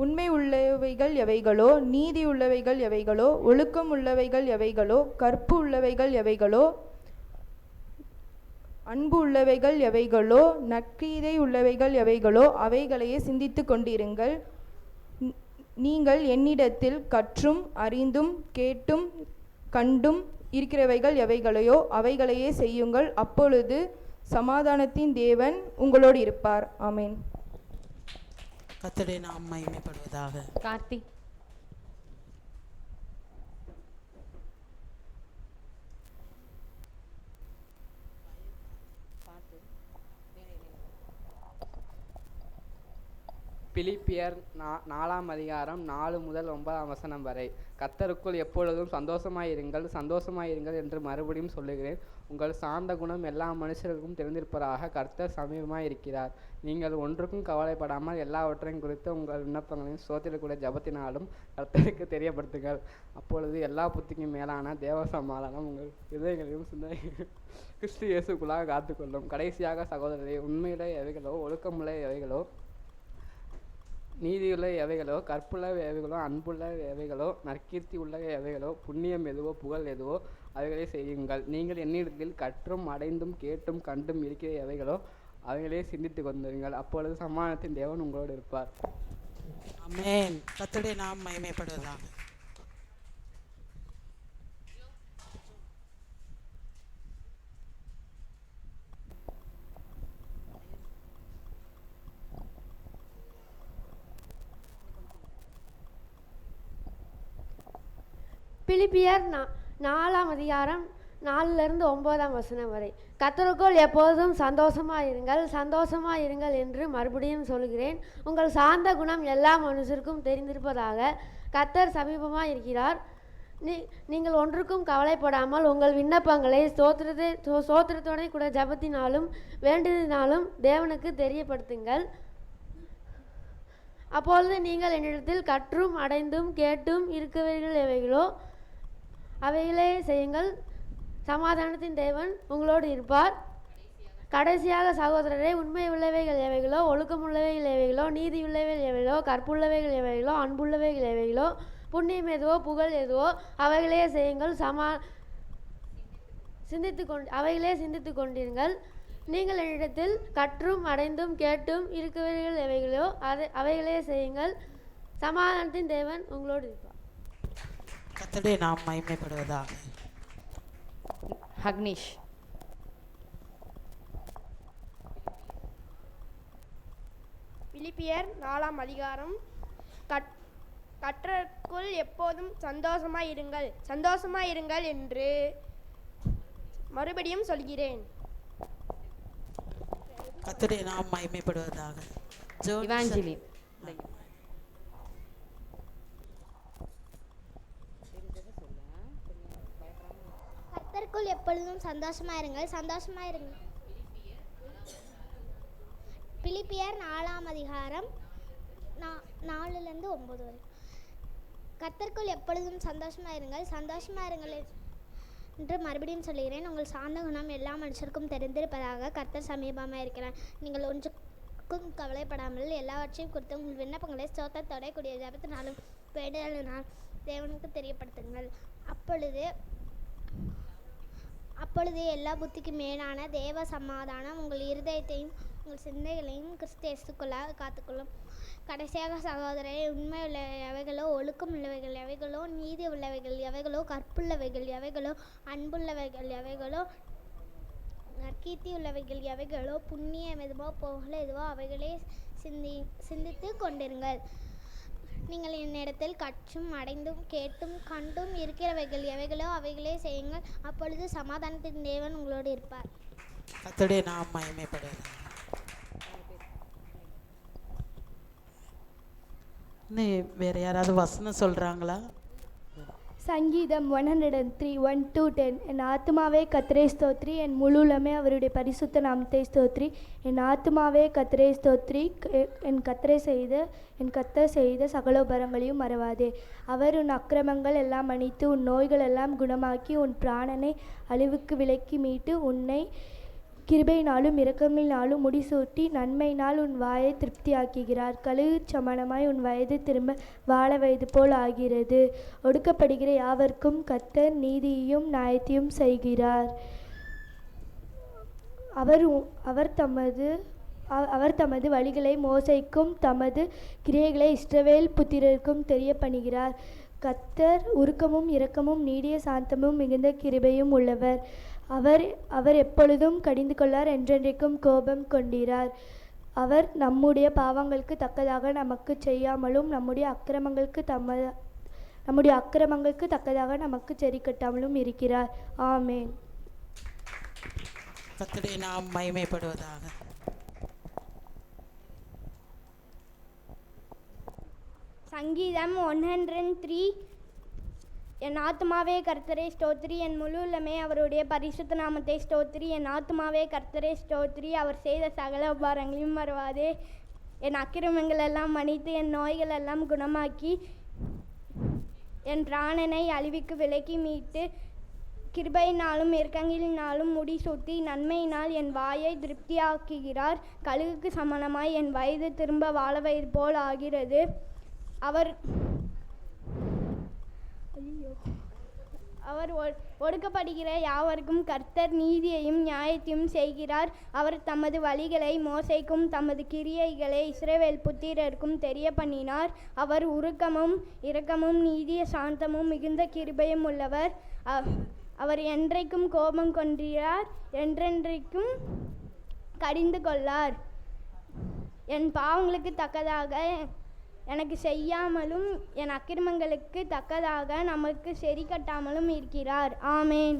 உண்மை உள்ளவைகள் எவைகளோ, நீதி உள்ளவைகள் எவைகளோ, ஒழுக்கம் உள்ளவைகள் எவைகளோ, கற்பு உள்ளவைகள் எவைகளோ, அன்பு உள்ளவைகள் எவைகளோ, நற்கிரியை உள்ளவைகள் எவைகளோ அவைகளையே சிந்தித்து கொண்டிருங்கள். நீங்கள் என்னிடத்தில் கற்றும் அறிந்தும் கேட்டும் கண்டும் இருக்கிறவைகள் எவைகளையோ அவைகளையே செய்யுங்கள். அப்பொழுது சமாதானத்தின் தேவன் உங்களோடு இருப்பார். ஆமென். கர்த்தருடைய நாமம் மகிமைப்படுவதாக. கார்த்தி. பிலிப்பியர் 4ஆம் அதிகாரம் 4 முதல் 9ஆம் வசனம் வரை. கர்த்தருக்குள் எப்பொழுதும் சந்தோஷமாயிருங்கள் என்று மறுபடியும் சொல்லுகிறேன். உங்கள் சாந்த குணம் எல்லா மனுஷருக்கும் தெரிந்திருப்பதாக கர்த்தர் சமீபமாய் இருக்கிறார். நீங்கள் ஒன்றுக்கும் கவலைப்படாமல் எல்லாவற்றையும் குறித்து உங்கள் விண்ணப்பங்களையும் ஸ்தோத்திரக்கூடிய ஜபத்தினாலும் கர்த்தருக்கு தெரியப்படுத்துங்கள். அப்பொழுது எல்லா புத்திக்கும் மேலான தேவ சமாதானம் உங்கள் இதயங்களையும் சிந்தனை கிறிஸ்து இயேசுக்குள்ளாக காத்துக்கொள்ளும். கடைசியாக சகோதரரே, உண்மையிலே எவைகளோ, ஒழுக்கமுள்ள எவைகளோ, நீதியுள்ள எவைகளோ, கற்புள்ள எவைகளோ, அன்புள்ள எவைகளோ, நற்கீர்த்தி உள்ள எவைகளோ, புண்ணியம் எதுவோ, புகழ் எதுவோ அவைகளே செய்யுங்கள். நீங்கள் என்னிடத்தில் கற்றும் அடைந்தும் கேட்டும் கண்டும் இருக்கிற எவைகளோ அவைகளே சிந்தித்து கொண்டிருங்கள். அப்பொழுது சமாதானத்தின் தேவன் உங்களோடு இருப்பார். ஆமென். கர்த்தருடைய நாமம் மகிமைப்படுவதாக. பிலிப்பியர் 4ஆம் அதிகாரம் 4லிருந்து 9ஆம் வசனம் வரை. கர்த்தருக்குள் எப்போதும் சந்தோஷமாயிருங்கள் என்று மறுபடியும் சொல்கிறேன். உங்கள் சாந்த குணம் எல்லா மனுஷருக்கும் தெரிந்திருப்பதாக கர்த்தர் சமீபமாக இருக்கிறார். நீங்கள் ஒன்றுக்கும் கவலைப்படாமல் உங்கள் விண்ணப்பங்களை ஸ்தோத்திரத்தோட கூட ஜபத்தினாலும் வேண்டுதலினாலும் தேவனுக்கு தெரியப்படுத்துங்கள். அப்பொழுது நீங்கள் என்னிடத்தில் கற்றும் அடைந்தும் கேட்டும் இருக்கிறவர்கள் எவைகளோ அவைகளே செய்யுங்கள். சமாதானத்தின் தேவன் உங்களோடு இருப்பார். கடைசியாக சகோதரரே, உண்மை உள்ளவைகள் எவைகளோ, ஒழுக்கமுள்ளவைகள் எவைகளோ, நீதியுள்ளவைகள் எவைகளோ, கற்புள்ளவைகள் எவைகளோ, அன்புள்ளவைகள் எவைகளோ, புண்ணியம் எதுவோ, புகழ் எதுவோ அவைகளே செய்யுங்கள். அவைகளே சிந்தித்து கொண்டிருங்கள். நீங்கள் என்னிடத்தில் கற்றும் அடைந்தும் கேட்டும் இருக்கிறவர்கள் எவைகளோ அவைகளே செய்யுங்கள். சமாதானத்தின் தேவன் உங்களோடு இருப்பார். கர்த்தருடைய நாமம் மகிமைப்படுவதாக. ஹக்னிஷ். பிலிப்பியர் 4ஆம் அதிகாரம் கர்த்தருக்குள் எப்போதும் சந்தோஷமாயிருங்கள் என்று மறுபடியும் சொல்கிறேன். கர்த்தருடைய நாமம் மகிமைப்படுவதாக. இவாஞ்சலி. கர்த்தருக்குள் எப்பொழுதும் சந்தோஷமாயிருங்கள். பிலிப்பியர் 4ஆம் அதிகாரம் 4லிருந்து 9 வரை. கர்த்தருக்குள் எப்பொழுதும் சந்தோஷமாயிருங்கள் என்று மறுபடியும் சொல்கிறேன். உங்கள் சாந்த குணம் எல்லா மனுஷருக்கும் தெரிந்திருப்பதாக கர்த்தர் சமீபமாக இருக்கிறார். நீங்கள் ஒன்றுக்கும் கவலைப்படாமல் எல்லாவற்றையும் குறித்து உங்கள் விண்ணப்பங்களை ஸ்தோத்திரத்தோட கூடிய ஜபத்தினாலும் வேண்டுதலினாலும் தேவனுக்கு தெரியப்படுத்துங்கள். அப்பொழுது எல்லா புத்திக்கு மேலான தேவ சமாதானம் உங்கள் இருதயத்தையும் உங்கள் சிந்தைகளையும் கிறிஸ்து இயேசுக்குள்ளாக காத்துக்கொள்ளும். கடைசியாக சகோதரரை, உண்மை உள்ள எவைகளோ, ஒழுக்கம் உள்ளவைகள் எவைகளோ, நீதி உள்ளவைகள் எவைகளோ, கற்புள்ளவைகள் எவைகளோ, அன்புள்ளவைகள் எவைகளோ, நற்கீர்த்தி உள்ளவைகள் எவைகளோ, புண்ணியம் எதுவோ, புகழ் எதுவோ அவைகளே சிந்தித்து கொண்டிருங்கள். நீங்கள் என்னிடத்தில் கற்றும் அடைந்தும் கேட்டும் கண்டும் இருக்கிறவைகள் எவைகளோ அவைகளே செய்யுங்கள். அப்பொழுது சமாதானத்தின் தேவன் உங்களோடு இருப்பார். கர்த்தருடைய நாமம் மகிமைப்படுவதாக. வேற யாராவது வசனம் சொல்றாங்களா? சங்கீதம் 103 1-10. என் ஆத்துமாவே கர்த்தரை ஸ்தோத்ரி, என் முழுலமே அவருடைய பரிசுத்த நாமத்தை ஸ்தோத்ரி. என் ஆத்துமாவே கர்த்தரை ஸ்தோத்ரி, என் கர்த்தர் செய்த சகலோபரங்களையும் மறவாதே. அவர் உன் அக்கிரமங்கள் எல்லாம் மன்னித்து உன் நோய்கள் எல்லாம் குணமாக்கி உன் பிராணனை அழிவுக்கு விலக்கி மீட்டு உன்னை கிருபையினாலும் இரக்கங்களினாலும் முடிசூட்டி நன்மையினால் உன் வாயை திருப்தியாக்குகிறார். கழுகு சமணமாய் உன் வயது திரும்ப வாழ வயது போல் ஆகிறது. ஒடுக்கப்படுகிற யாவர்க்கும் கர்த்தர் நீதியையும் நியாயத்தையும் செய்கிறார். அவர் தமது வழிகளை மோசேக்கும் தமது கிரியைகளை இஸ்ரவேல் புத்திரருக்கும் தெரியப்பண்ணுகிறார். கர்த்தர் உருக்கமும் இரக்கமும் நீடிய சாந்தமும் மிகுந்த கிருபையும் உள்ளவர். அவர் எப்பொழுதும் கடிந்து கொள்ளார், என்றென்றைக்கும் கோபம் கொண்டிரார். அவர் நம்முடைய பாவங்களுக்கு தக்கதாக நமக்கு செய்யாமலும் நம்முடைய அக்கிரமங்களுக்கு தக்கதாக நமக்கு செறிக்கட்டாமலும் இருக்கிறார். ஆமென். கர்த்தருடைய நாமம் மகிமைப்படுவதாக. சங்கீதம் 103. என் ஆத்துமாவே கர்த்தரை ஸ்தோத்திரி, என் முழு உள்ளமே அவருடைய பரிசுத்த நாமத்தை ஸ்தோத்திரி. என் ஆத்துமாவே கர்த்தரை ஸ்தோத்திரி, அவர் செய்த சகல உபகாரங்களையும் மறவாதே. என் அக்கிரமங்கள் எல்லாம் மன்னித்து என் நோய்கள் எல்லாம் குணமாக்கி என் பிராணனை அழிவுக்கு விலக்கி மீட்டு கிருபையினாலும் இரக்கங்களினாலும் முடிசூட்டி நன்மையினால் என் வாயை திருப்தியாக்குகிறார். கழுகுக்கு சமானமாய் என் வயது திரும்ப வாழ வயது போல் ஆகிறது. அவர் ஒடுக்கப்படுகிற யாவருக்கும் கர்த்தர் நீதியையும் நியாயத்தையும் செய்கிறார். அவர் தமது வழிகளை மோசேக்கும் தமது கிரியைகளை இஸ்ரவேல் புத்திரருக்கும் தெரிய பண்ணினார். அவர் உருக்கமும் இரக்கமும் நீதிய சாந்தமும் மிகுந்த கிருபையும் உள்ளவர். அவர் என்றைக்கும் கோபம் கொன்றார், என்றென்றைக்கும் கடிந்து கொள்ளார். என் பாவங்களுக்கு தக்கதாக எனக்கு செய்யாமலும் என் அக்கிரமங்களுக்கு தக்கதாக நமக்கு செறி கட்டாமலும் இருக்கிறார். ஆமென்.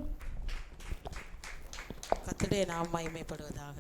கர்த்தருடைய நாமம் மகிமைப்படுவதாக.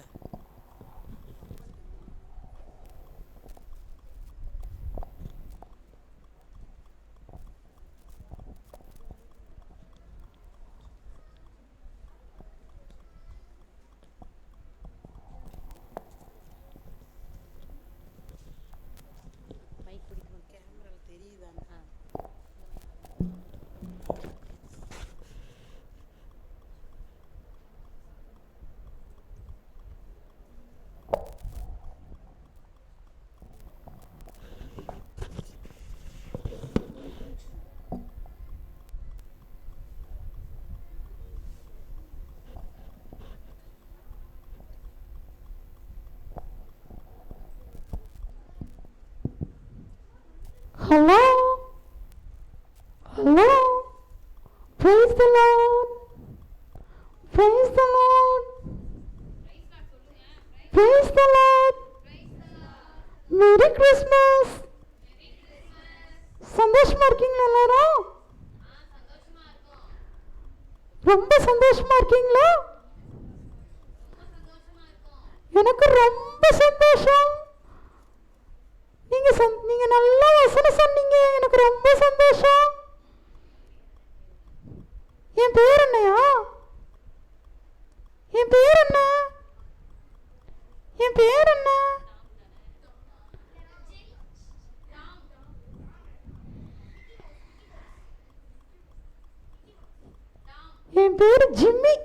Hello? Hello? Praise the Lord. Praise the Lord. Praise the Lord. Merry Christmas. சந்தோஷமா இருக்கீங்களா எல்லாரும்? ரொம்ப சந்தோஷமா இருக்கீங்களா? எனக்கு ரொம்ப சந்தோஷம். நீங்க நல்லா வசனம் சொன்னீங்க, எனக்கு ரொம்ப சந்தோஷம். என் பேர் என்னையா? என் பேர் என்ன? என் பேர் என்ன? என் பேர் ஜிம்மி.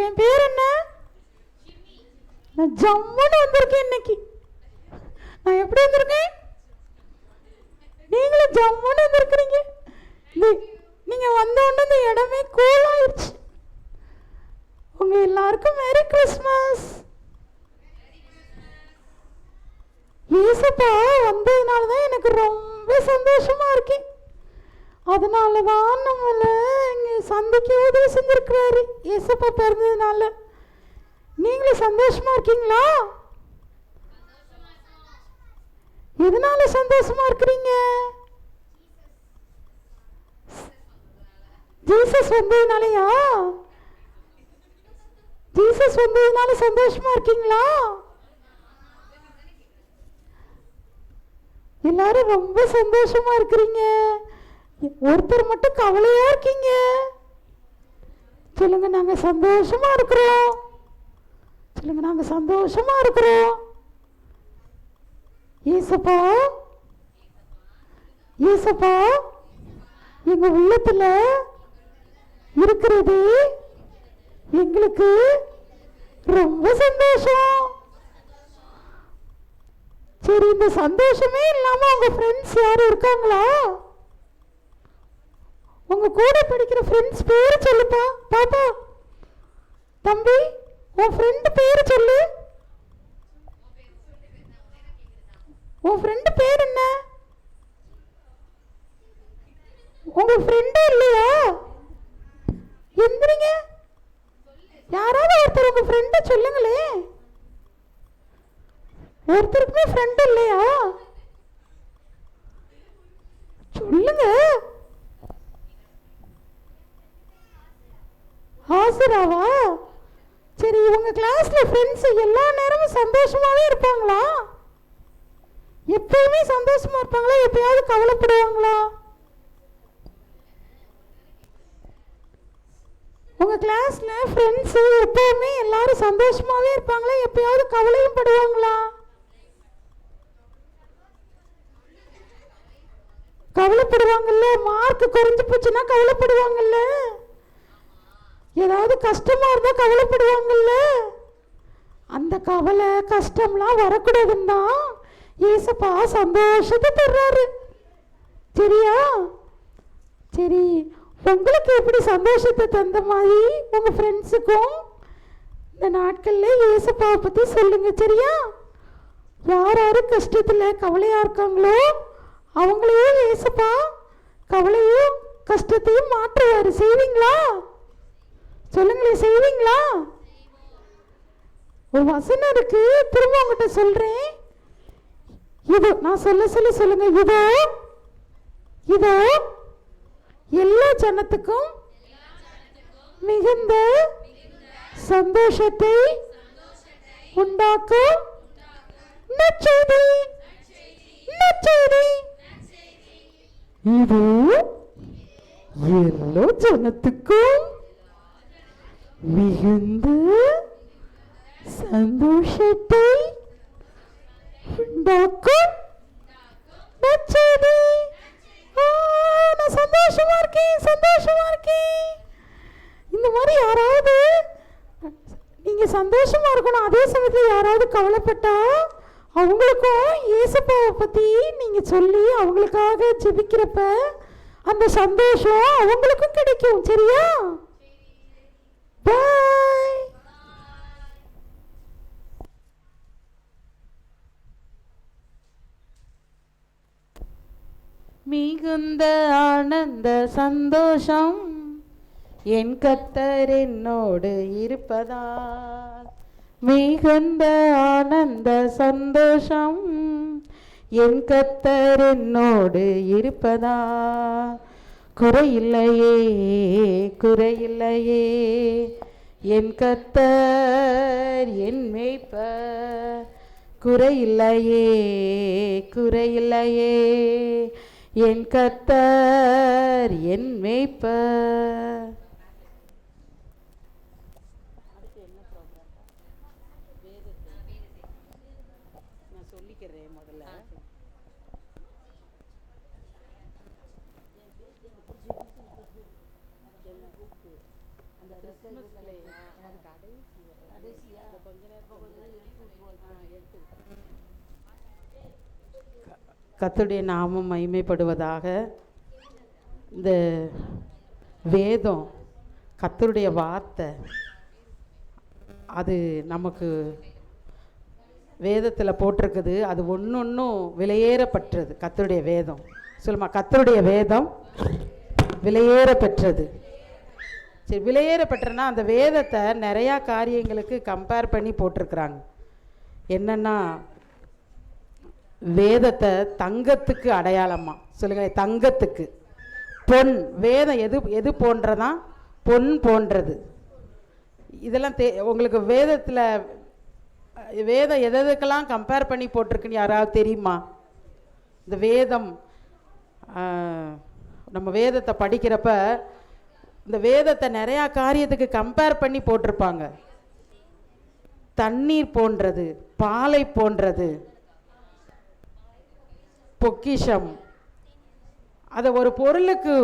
என் பேர் என்ன? நான் ஜம்முன்னு வந்திருக்கேன் இன்னைக்கு. நான் எப்படி வந்திருக்கேன்? நீங்களும் ஜம்முன்னு வந்திருக்கிறீங்க. நீங்க வந்த உடனே இந்த இடமே கூல் ஆயிடுச்சு. உங்க எல்லாருக்கும் மேரி கிறிஸ்மஸ். ஏசப்பா வந்ததுனாலதான் எனக்கு ரொம்ப சந்தோஷமா இருக்கேன். அதனாலதான் நம்மள இங்க சந்தைக்கு உதவி செஞ்சிருக்கிறாரு ஏசப்பா பிறந்ததுனால. நீங்களும் சந்தோஷமா இருக்கீங்களா? எதனால சந்தோஷமா இருக்கிறீங்க? ஜீசஸ் வந்ததுனாலயா? ஜீசஸ் வந்ததுனால சந்தோஷமா இருக்கீங்களா? எல்லாரும் ரொம்ப சந்தோஷமா இருக்கிறீங்க. ஒருத்தர் மட்டும் கவலையா இருக்கீங்க. சொல்லுங்க, நாங்க சந்தோஷமா இருக்கிறோம். சொல்லுங்க, நாங்க சந்தோஷமா இருக்கிறோம். ஏசப்பா, ஏசப்பா எங்க உள்ளத்துல இருக்கிறது எங்களுக்கு ரொம்ப சந்தோஷம். சரி, இந்த சந்தோஷமே இல்லாம உங்க ஃப்ரெண்ட்ஸ் யாரும் இருக்காங்களா? உங்க கூட படிக்கிற ஃப்ரெண்ட்ஸ் பேரு சொல்லுப்பா. பாப்பா, தம்பி, உன் ஃப்ரெண்டு பேரு சொல்லு. உன் ஃப்ரெண்டு பேர் என்ன? உங்க ஃப்ரெண்டே இல்லையா? எந்திரிங்க. யாராவது ஒருத்தர் உங்கள் ஃப்ரெண்டை சொல்லுங்களே. ஒருத்தருக்குமே ஃப்ரெண்ட் இல்லையா? சொல்லுங்க. ஆசிராவா? சரி, உங்க கிளாஸ்ல ஃப்ரெண்ட்ஸ் எல்லா நேரமும் சந்தோஷமாவே இருப்பாங்களா? எப்பயுமே சந்தோஷமா இருப்பாங்களா? எப்பயாவது கவலைப்படுவாங்களா? உங்க கிளாஸ்ல ஃப்ரெண்ட்ஸ் எப்பவுமே எல்லாரும் சந்தோஷமாவே இருப்பாங்களா? எப்பயாவது கவலையும் படுவாங்களா? கவலைப்படுவாங்கல்ல. மார்க் குறைஞ்சு போச்சுன்னா கவலைப்படுவாங்கல்ல. ஏதாவது கஷ்டமா இருந்தா கவலைப்படுவாங்கல்ல. அந்த கவலை கஷ்டம்லாம் வரக்கூடாதுன்னு தான் ஏசப்பா சந்தோஷத்தை தர்றாரு. சரியா? சரி, உங்களுக்கு எப்படி சந்தோஷத்தை தந்த மாதிரி உங்க ஃப்ரெண்ட்ஸுக்கும் இந்த நாட்கள்ல ஏசப்பாவை பத்தி சொல்லுங்க. சரியா? யார் யாரு கஷ்டத்துல கவலையா இருக்காங்களோ அவங்களையும் ஏசப்பா கவலையும் கஷ்டத்தையும் மாற்றுவாரு. செய்வீங்களா? சொல்லுங்களேன், செய்வீங்களா? ஒரு வசனம் இருக்கு, திரும்ப உங்ககிட்ட சொல்றேன். இது நான் சொல்ல சொல்லுங்க. இதோ இதோ எல்லா ஜனத்துக்கும் மிகுந்த சந்தோஷத்தை உண்டாக்கும் நற்செய்தி. நற்செய்தி இது எல்லா ஜனத்துக்கும் மிகுந்த சந்தோஷத்தை உண்டாக்கும் நற்செய்தி. நான் சந்தோஷமா இருக்கேன், சந்தோஷமா இருக்கேன். இந்த மாதிரி யாராவது நீங்க சந்தோஷமா இருக்கணும், அதே சமயத்தில் யாராவது கவலைப்பட்டா அவங்களுக்கும் ஏசப்பாவை பத்தி நீங்க சொல்லி அவங்களுக்காக ஜெபிக்கிறப்ப அந்த சந்தோஷம் அவங்களுக்கும் கிடைக்கும். சரியா? பாய். மிகுந்த ஆனந்த சந்தோஷம் என் கர்த்தர் என்னோடு இருப்பதால். மிகுந்த ஆனந்த சந்தோஷம் என் கர்த்தர் என்னோடு இருப்பதால். குறையில்லையே குறையில்லையே என் கர்த்தர் என் மேய்ப்பர். குறையில்லையே குறையில்லையே என் கர்த்தர் என் மேய்ப்பர். நான் சொல்லிக்கிறேன் முதல்ல. கர்த்தருடைய நாமம் மகிமைப்படுவதாக. இந்த வேதம் கர்த்தருடைய வார்த்தை, அது நமக்கு வேதத்தில் போட்டிருக்குது. அது ஒன்றும் விலையேறப்பட்டது. கர்த்தருடைய வேதம் சொல்லுமா, கர்த்தருடைய வேதம் விலையேற பெற்றது. சரி, விலையேற பெற்றனா அந்த வேதத்தை நிறையா காரியங்களுக்கு கம்பேர் பண்ணி போட்டிருக்கிறாங்க. என்னென்னா, வேதத்தை தங்கத்துக்கு அடையாளமா சொல்லுங்க, தங்கத்துக்கு. பொன், வேதம் எது போன்றதா? பொன் போன்றது. இதெல்லாம் உங்களுக்கு வேதத்தில் வேதம் எதுக்கெல்லாம் கம்பேர் பண்ணி போட்டிருக்குன்னு யாராவது தெரியுமா? இந்த வேதம், நம்ம வேதத்தை படிக்கிறப்ப இந்த வேதத்தை நிறையா காரியத்துக்கு கம்பேர் பண்ணி போட்டிருப்பாங்க. தண்ணீர் போன்றது, பாலை போன்றது, பொக்கிஷம். அதை ஒரு பொருளுக்கு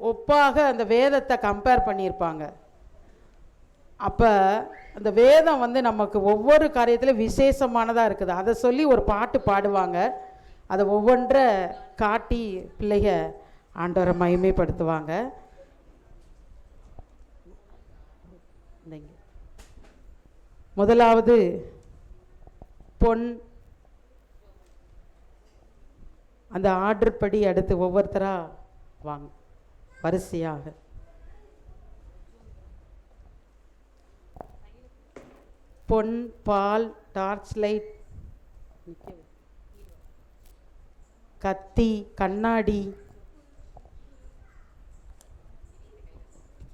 ஒப்பாக அந்த வேதத்தை கம்பேர் பண்ணியிருப்பாங்க. அப்போ அந்த வேதம் வந்து நமக்கு ஒவ்வொரு காரியத்திலும் விசேஷமானதாக இருக்குது. அதை சொல்லி ஒரு பாட்டு பாடுவாங்க. அதை ஒவ்வொன்றை காட்டி பிள்ளைக ஆண்டவரை மகிமைப்படுத்துவாங்க. முதலாவது பொன். அந்த ஆர்டர் படி அடுத்து ஒவ்வொருத்தராக வாங்க வரிசையாக. பொன், பால், டார்ச் லைட், கத்தி, கண்ணாடி,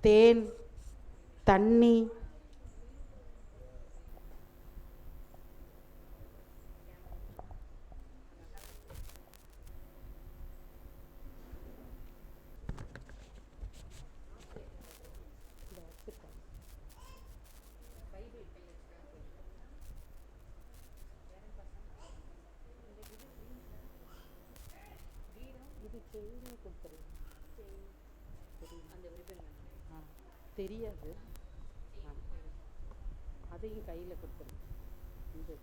தேன், தண்ணி, தெரியாது, அதையும் கையில் கொடுத்துரு. இது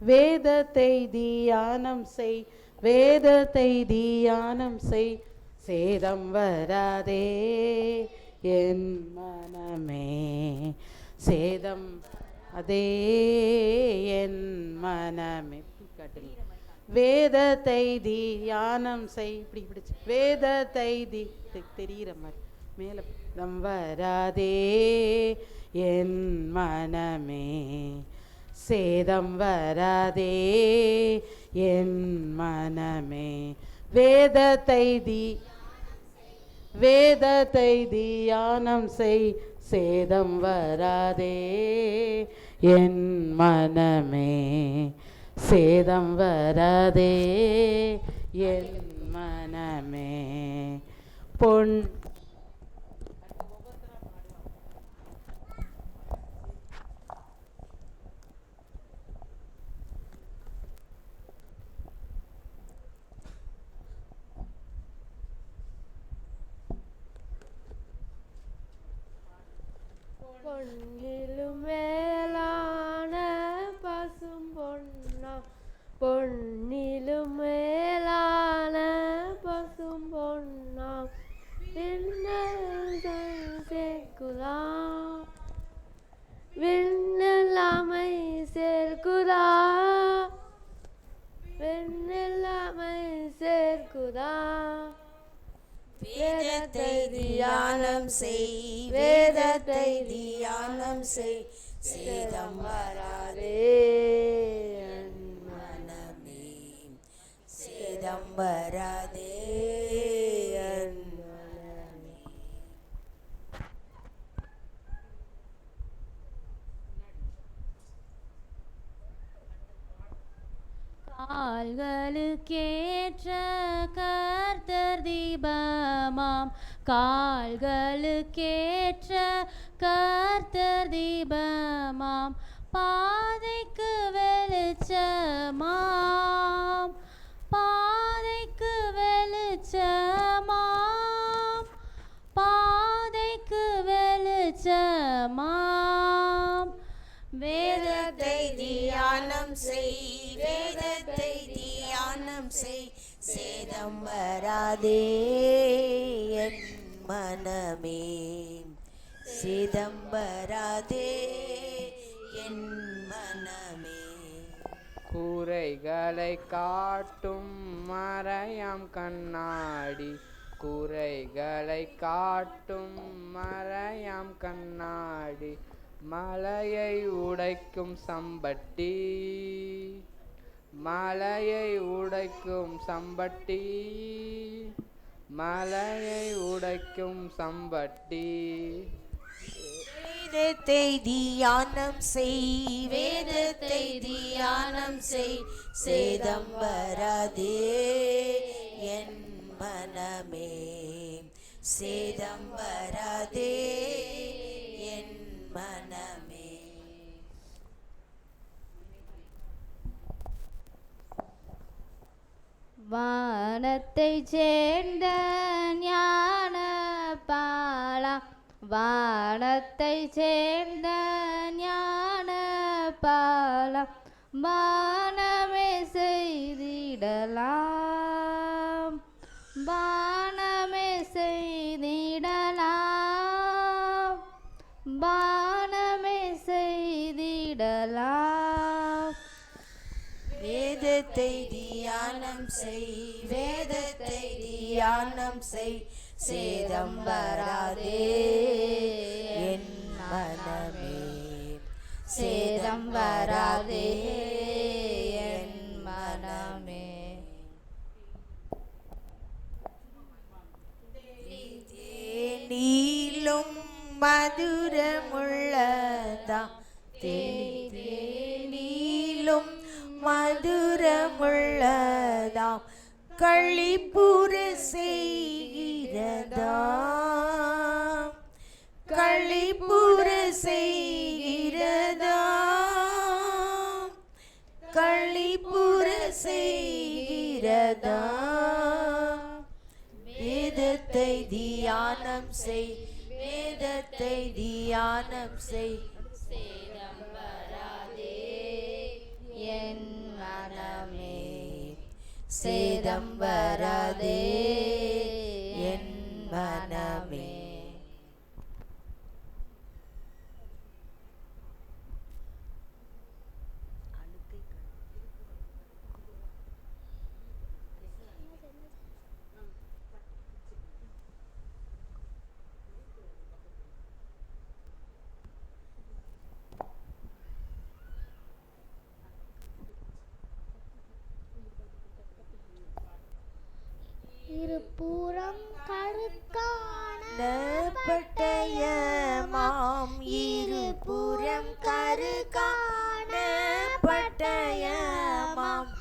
வேதத்தை தியானம் செய், வேதத்தை தியானம் செய், சேதம் வராதே என் மனமே, சேதம் அதே என் மனமே. காட்டுங்க. வேதத்தை தியானம் செய், இப்படி பிடிச்சு வேதத்தை தெரிகிற மாதிரி மேலே சேதம் வராதே என் மனமே, சேதம் வராதே என் மனமே. வேதத்தை வேதத்தை தியானம் செய், சேதம் வராதே என் மனமே, சேதம் வராதே என் மனமே. பொன் பொன்னிலும் மேலான பசும் பொன்னா, பொன்னிலும் மேலான பசும் பொன்னா, விண்ணல் சேர்க்குதா, விண்ணெல்லாமை சேர்க்குதா, விண்ணெல்லாமை சேர்க்குதா. வேதத்தை தியானம் செய், வேதத்தை தியானம் செய், சேதம் வராதே என் மனமே, சேதம் வராதே என் மனமே. கால்களுக்கேற்ற கர்த்தர் தீபமாம், கால்களுக்கேற்ற கர்த்தர் தீபமாம், பாதைக்கு வெளிச்சமாம், பாதைக்கு வெளிச்சமாம், பாதைக்கு வெளிச்சமாம். வேதத்தை தியானம் செய், வேதத்தை தியானம் செய், சேதம் வராதே என் மனமே, சேதம் வராதே என் மனமே. கூரைகளை காட்டும் மறையாம் கண்ணாடி, கூரைகளை காட்டும் மறையாம் கண்ணாடி, மலையை உடைக்கும் சம்பட்டி, மலையை உடைக்கும் சம்பட்டி, மலையை உடைக்கும் சம்பட்டி. வேதத்தை தியானம் செய், வேதத்தை தியானம் செய், சேதம் வராதே என் மனமே, சேதம் வராதே என் மனமே. வானத்தை சேர்ந்த ஞான பாலா, வானத்தை சேர்ந்த ஞான பாலா, வானமே செய்திடலாம், வானமே செய்திடலாம், வானமே செய்திடலாம். பாடலாம். வேதத்தை தியானம் செய், வேதத்தை தியானம் செய், சேதம் வராதே என் மனமே, சேதம் வராதே என் மனமே. தேனிலும் மதுரமுள்ளதாம், தேனிலும் மதுரமுள்ளதாம், களிப்புற செய்கிறதாம், களிப்புற செய்கிறதாம், களிப்புற செய்கிறதாம். வேதத்தை தியானம் செய், வேதத்தை தியானம் செய், சேதம் வராதே என் மனமே, சேதம் வராதே என் மனமே. இருபுறம் கருக்கான பட்டயமாம், இருபுறம் கருக்கான பட்டயமாம்,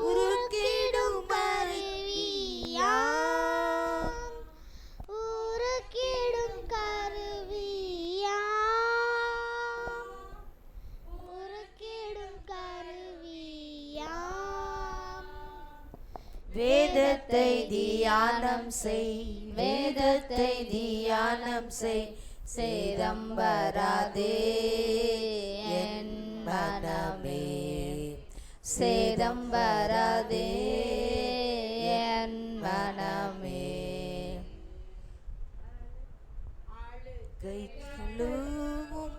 உருக்கிடும் கருவியாம், உருக்கிடும் கருவியாம், உருக்கிடும் கருவியாம். வேதத்தை தியானம் செய், வேதத்தை தியானம் செய், சேதம் வராதே என் மனமே, சேதம் வராதே என் மனமே. அழுக்கை கழுவும்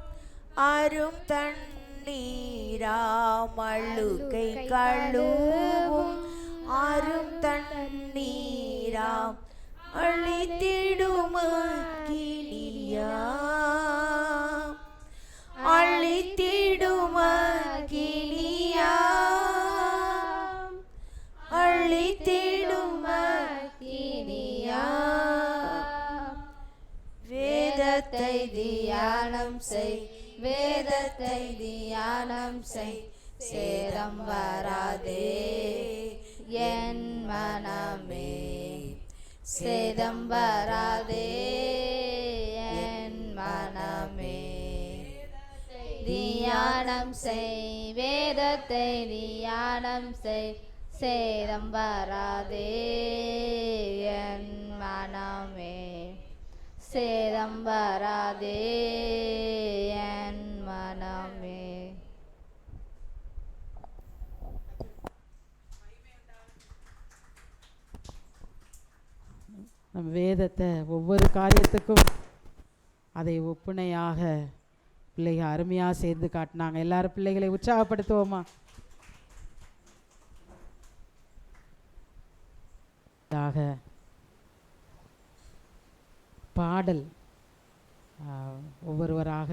அரும் தண்ணீராம், அழுக்கை கழுவும் அரும் தண்ணீராம், அழித்திடும் அக்கினியாம், அழித்திடும் அக்கினியாம், அழித்திடும் அக்கினியாம். வேதத்தை தியானம் செய், வேதத்தை தியானம் செய், சேதம் வராதே என் மனமே, சேதம் வராதே என் மனமே. தியானம் செய், வேதத்தை தியானம் செய், சேதம் வராதே என் மனமே, சேதம் வராதே என் மனமே. நம் வேதத்தை ஒவ்வொரு காரியத்துக்கும் அதை ஒப்புணையாக பிள்ளைகள் அருமையாக சேர்ந்து காட்டினாங்க. எல்லாரும் பிள்ளைகளை உற்சாகப்படுத்துவோமா? பாடல் ஒவ்வொருவராக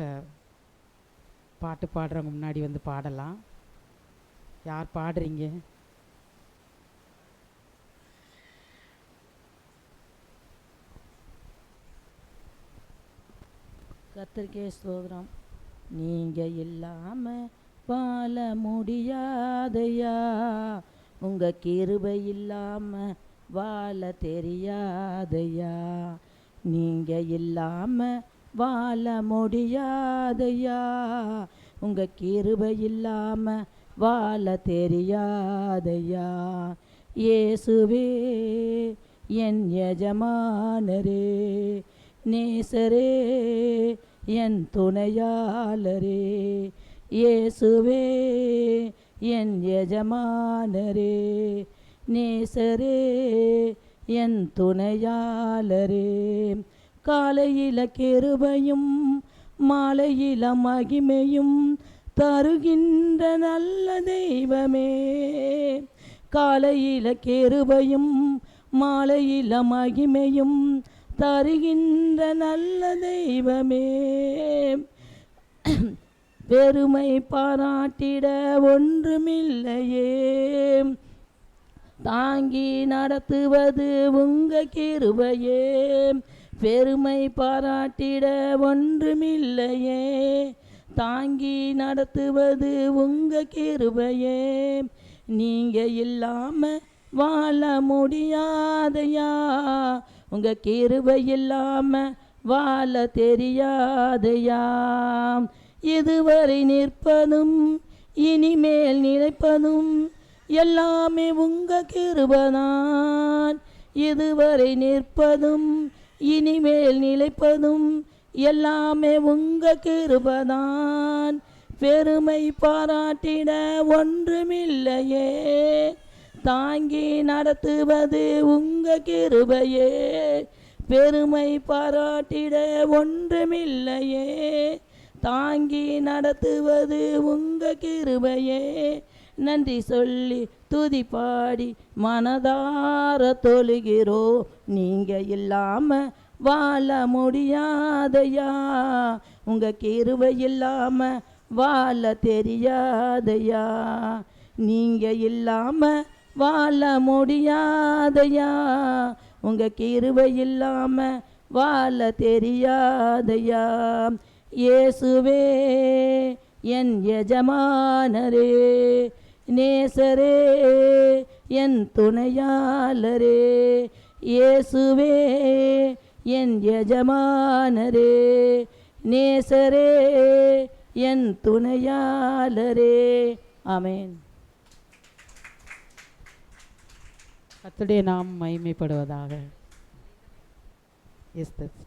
பாட்டு பாடுறவங்க முன்னாடி வந்து பாடலாம். யார் பாடுறீங்க? கர்த்தருக்கே ஸ்தோத்திரம். நீங்கள் இல்லாமல் வாழ முடியாதையா, உங்கள் கிருபை இல்லாமல் வாழ தெரியாதையா, நீங்கள் இல்லாமல் வாழ முடியாதையா, உங்கள் கிருபை இல்லாமல் வாழ தெரியாதையா. இயேசுவே என் எஜமானரே, நேசரே என் துணையாளரே, இயேசுவே என் எஜமானரே, நேசரே என் துணையாளரே. காலையில கிருபையும் மாலையில மகிமையும் தருகின்ற நல்ல தெய்வமே. காலையில கிருபையும் மாலையில மகிமையும் தருகின்ற நல்ல தெய்வமே. பெருமை பாராட்டிட ஒன்றுமில்லையே, தாங்கி நடத்துவது உங்க கிருபையே. பெருமை பாராட்டிட ஒன்றுமில்லையே, தாங்கி நடத்துவது உங்க கிருபையே. நீங்க இல்லாம வாழ முடியாதையா, உங்க கிருபை இல்லாம வாழ தெரியாதையா. இதுவரை நிற்பதும் இனிமேல் நிலைப்பதும் எல்லாமே உங்க கிருபைதான். இதுவரை நிற்பதும் இனிமேல் நிலைப்பதும் எல்லாமே உங்க கிருபைதான். பெருமை பாராட்டிட ஒன்றுமில்லையே, தாங்கி நடத்துவது உங்க கிருபையே. பெருமை பாராட்டிட ஒன்றுமில்லையே, தாங்கி நடத்துவது உங்க கிருபையே. நன்றி சொல்லி துதி பாடி மனதார தொழுகிறோ, நீங்க இல்லாம வாழ முடியாதையா, உங்க கிருபை இல்லாம வாழ தெரியாதையா. நீங்க இல்லாம வாழ முடியாதையா, உங்க கிருபை இல்லாம வாழ தெரியாதையா. இயேசுவே என் எஜமானரே, நேசரே என் துணையாளரே. இயேசுவே என் எஜமானரே, நேசரே என் துணையாளரே. ஆமென். கர்த்தருடைய நாம் மகிமைப்படுவதாக. Yes sister.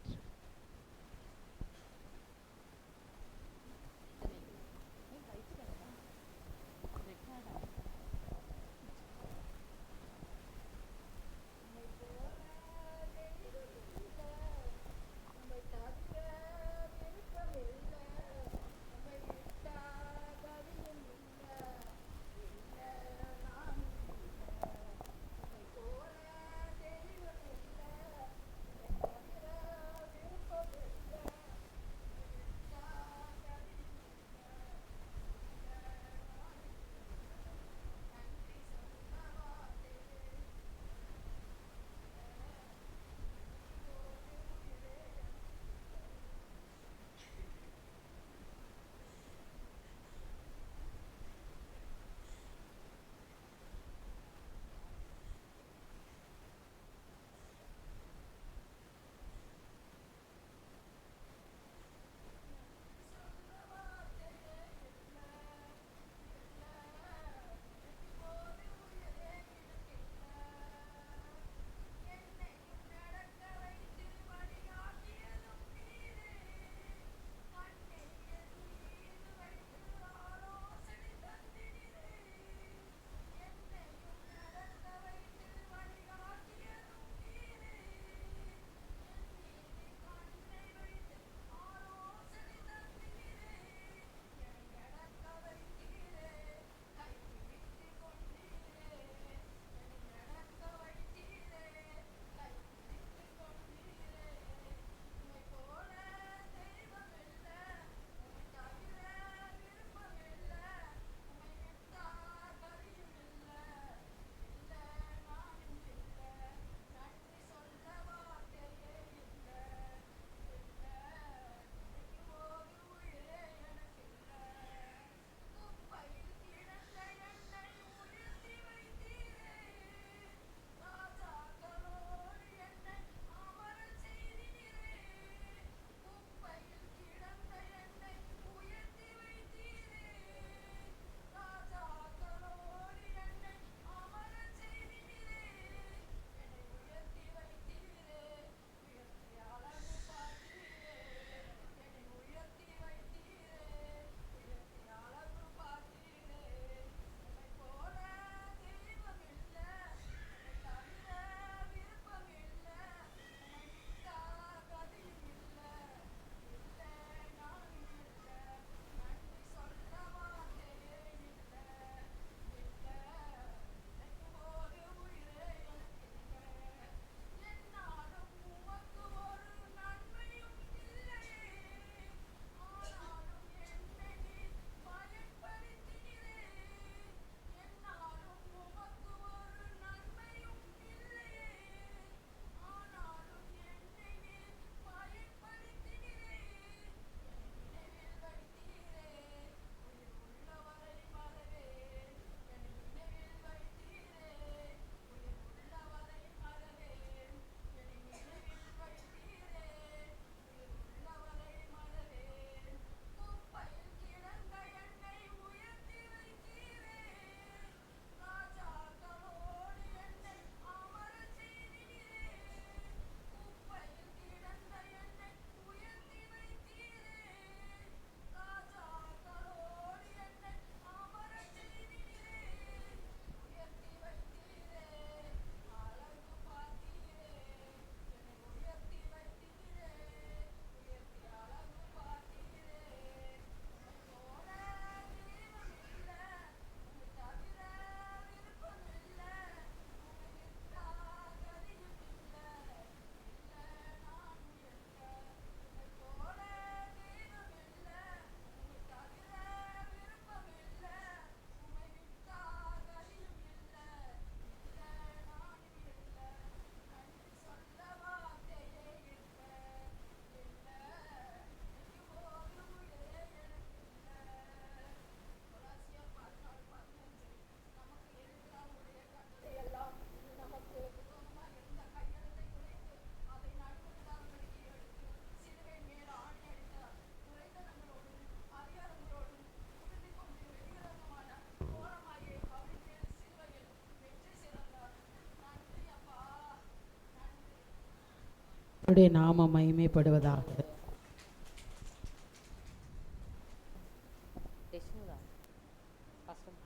கர்த்தருடைய நாமம் மகிமைப்படுவதாக.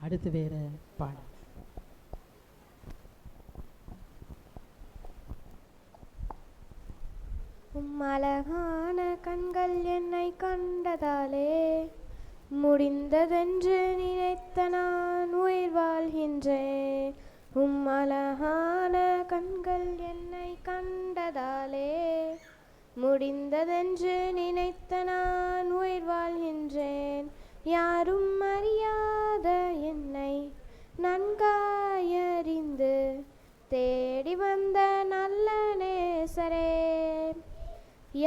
அடுத்து வேற பாடம். அழகான கண்கள் என்னை கண்டதாலே முடிந்ததென்று நினைத்த நான் உயிர் வாழ்கின்றேன். அழகான கண்கள் என்னை கண்டதாலே முடிந்ததென்று நினைத்த நான் உயிர் வாழ்கின்றேன். யாரும் அறியாத என்னை நன்காயறிந்து தேடி வந்த நல்ல நேசரே,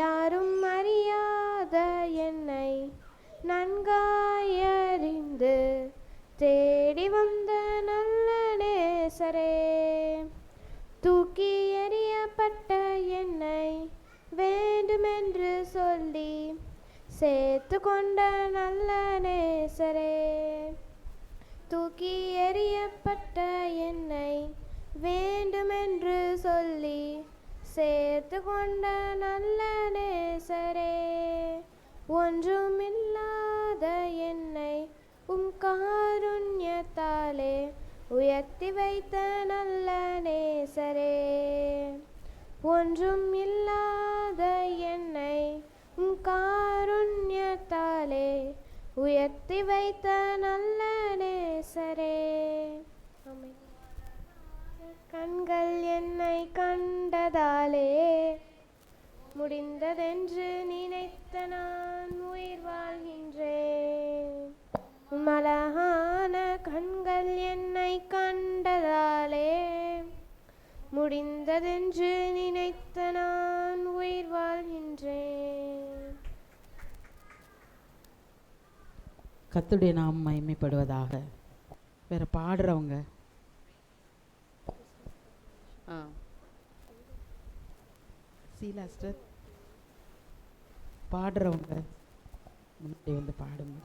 யாரும் அறியாத என்னை நன்காயறிந்து தேடி வந்த நல்ல நேசரே, தூக்கி எறியப்பட்ட என்னை வேண்டுமென்று சொல்லி சேர்த்து கொண்ட நல்ல நேசரே, தூக்கி எறியப்பட்ட என்னை வேண்டுமென்று சொல்லி சேர்த்து கொண்ட நல்ல நேசரே, ஒன்றுமில்லாத என்னை காருண்யத்தாலே உயர்த்தி வைத்த நல்ல நேசரே, ஒன்றும் இல்லாத என்னை காருண்யத்தாலே உயர்த்தி வைத்த நல்ல நேசரே. கண்கள் என்னை கண்டதாலே முடிந்ததென்று நினைத்த நான் உயிர் வாழ்கின்றேன். அழகான கண்கள் என்னை கண்டதாலே முடிந்ததென்று நினைத்த நான் உயிர் வாழ்கின்றேன். கர்த்தருடைய நாமம் மகிமைப்படுவதாக. வேற பாடுறவங்க சீலாஸ்டர் பாடுறவங்க முன்னாடி வந்து பாடுங்க.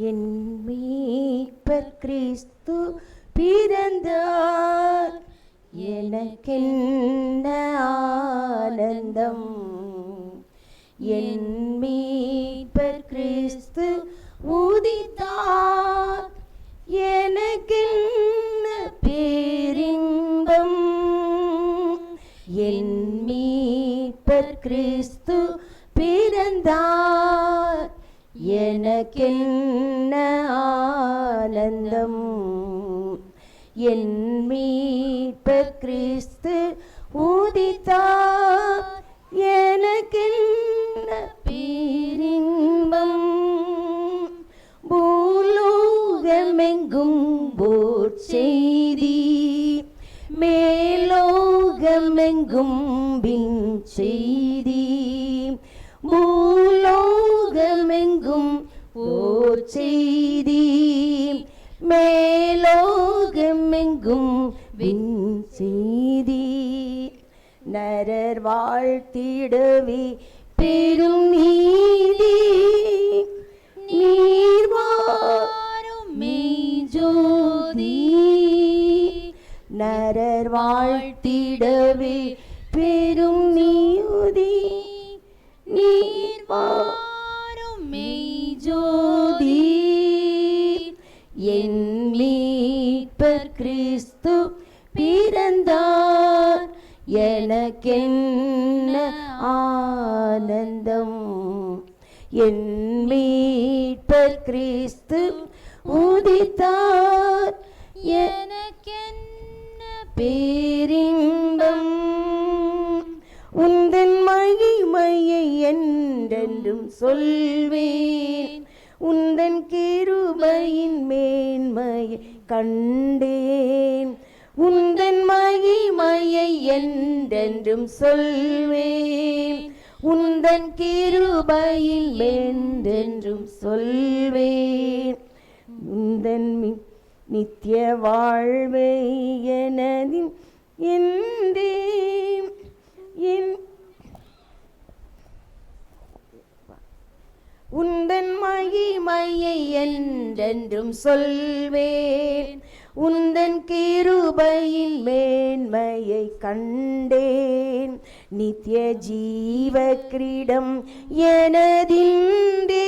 என் மீட்பர் கிறிஸ்து பிறந்தார், எனக்கென்ன ஆனந்தம். என் மீட்பர் கிறிஸ்து உதித்தார், எனக்கென்ன பேரின்பம். என் மீட்பர் கிறிஸ்து பிறந்தார், எனக்கென்ன ஆனந்தம். என் மீட்பர் கிறிஸ்து உதித்தார், எனக்கென்ன பேரின்பம். பூலோகமெங்கும் போர் செய்தி, மேலோகமெங்கும் பின் செய்தி. பூலோகமெங்கும் போர் செய்தி, மேலோகமெங்கும் விண் செய்தி. நரர் வாழ்த்திடவே பெரும் நீதி, நீர் வாரும் மெய்ஜோதி. நரர் வாழ்த்திடவே பெரும் நீதி, நீர் வாரும் மெய்ஜோதி. என் மீட்பர் கிறிஸ்து பிறந்தார், எனக்கென்ன ஆனந்தம். என் மீட்பர் கிறிஸ்து உதித்தார், எனக்கென்ன பேரின்பம் உந்தன் மகிமையை என்றென்றும் சொல்வேன் உந்தன் கிருபையின் மேன்மையை கண்டேன் உந்தன் மகிமையை என்றென்றும் சொல்வேன் உந்தன் கிருபையில் என்றென்றும் சொல்வேன் உந்தன் நித்திய வாழ்வை எனதின் என்றே உந்தன் மகிமையை என்றென்றும் சொல்வேன் உந்தன் கிருபையின் மேன்மையை கண்டேன் நித்திய ஜீவ கிரீடம் எனதின்றே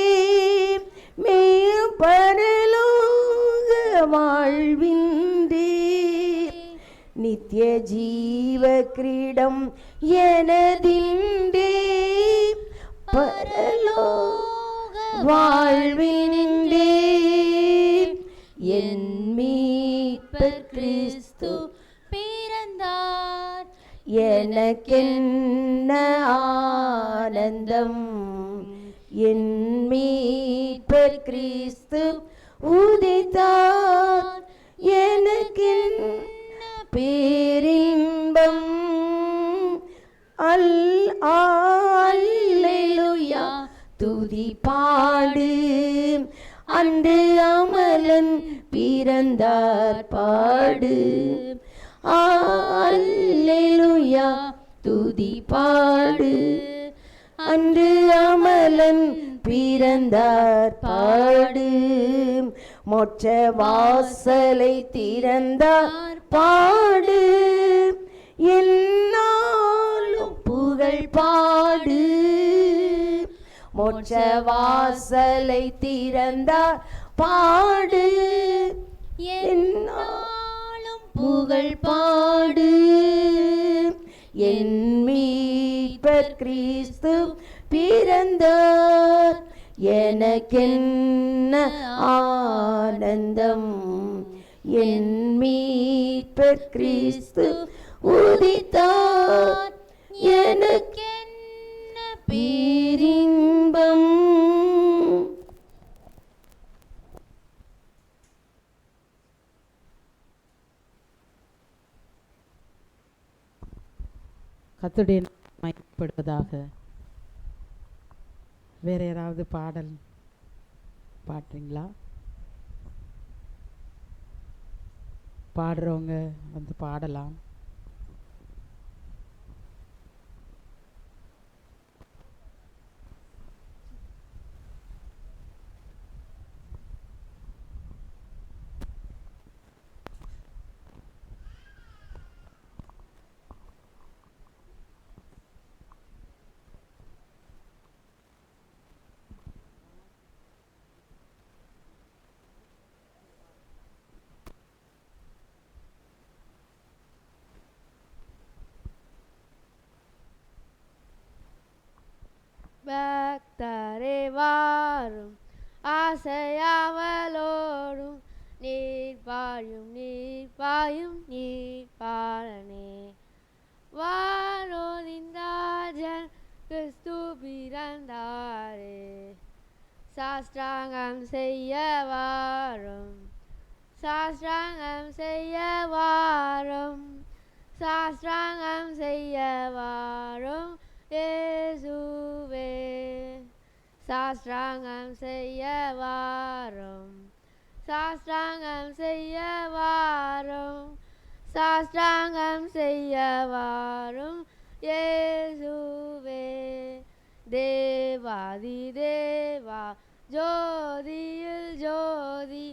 மேலும் பரலோக வாழ்வின்றே நித்திய ஜீவ கிரீடம் எனதின்றே பரலோக வாழ்வின்றே என் மீட்பர் கிறிஸ்து பிறந்தார் எனக்கென்ன ஆனந்தம் என் மீட்பர் கிறிஸ்து உதித்தார் எனக்கென்ன பேரின்பம் அல்லேலூயா துதி பாடு அன்று அமலன் பிறந்தார் பாடு அல்லேலூயா துதி பாடு அன்று அமலன் பிறந்தார் பாடு மோட்ச வாசலை திறந்தார் பாடு என்னாலும் புகழ் பாடு மோட்ச வாசலை திறந்தார் பாடு என்னாலும் புகழ் பாடு என் மீட்பர் கிறிஸ்து பிறந்தார் எனக்கென்ன ஆனந்தம் என் மீட்பர் கிறிஸ்து உதித்தார் எனக்கென்ன பேரின்பம். கர்த்தருடைய நாமம் மகிமைப்படுவதாக. வேற யாராவது பாடல் பாடுறீங்களா? பாடுறவங்க வந்து பாடலாம். பக்தரே வாரும் ஆசையாவலோடும் நீர் பாயும் நீர் பாலனே வாரோதின் ராஜன் கிறிஸ்து பிறந்தாரே சாஸ்திராங்கம் செய்ய வாரும் சாஸ்திராங்கம் செய்ய வாரும் சாஸ்திராங்கம் செய்ய வாரும் இயேசுவே சாஸ்திராங்கம் செய்ய வாரும் சாஸ்திராங்கம் செய்ய வாரும் சாஸ்திராங்கம் செய்ய வாரும் இயேசுவே தேவாதி தேவா ஜோதியில் ஜோதி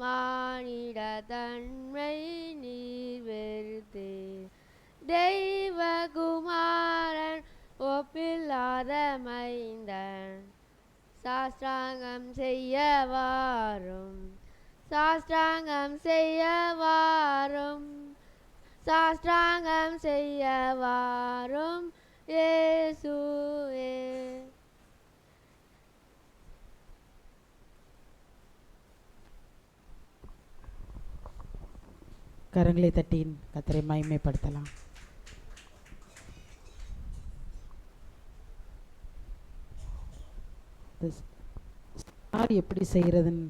மானிட தன்மை நீர் வெறுத்தே தெய்வகுமாரன் ஒப்பில்லாத மைந்தன் சாஸ்திராங்கம் செய்ய வாரும் சாஸ்திராங்கம் செய்ய வாரும் சாஸ்திராங்கம் செய்ய வாரும் இயேசுவே. கரங்களை தட்டி கர்த்தரை மகிமைப்படுத்தலாம். ஸ்டார் எப்படி செய்கிறதுன்னு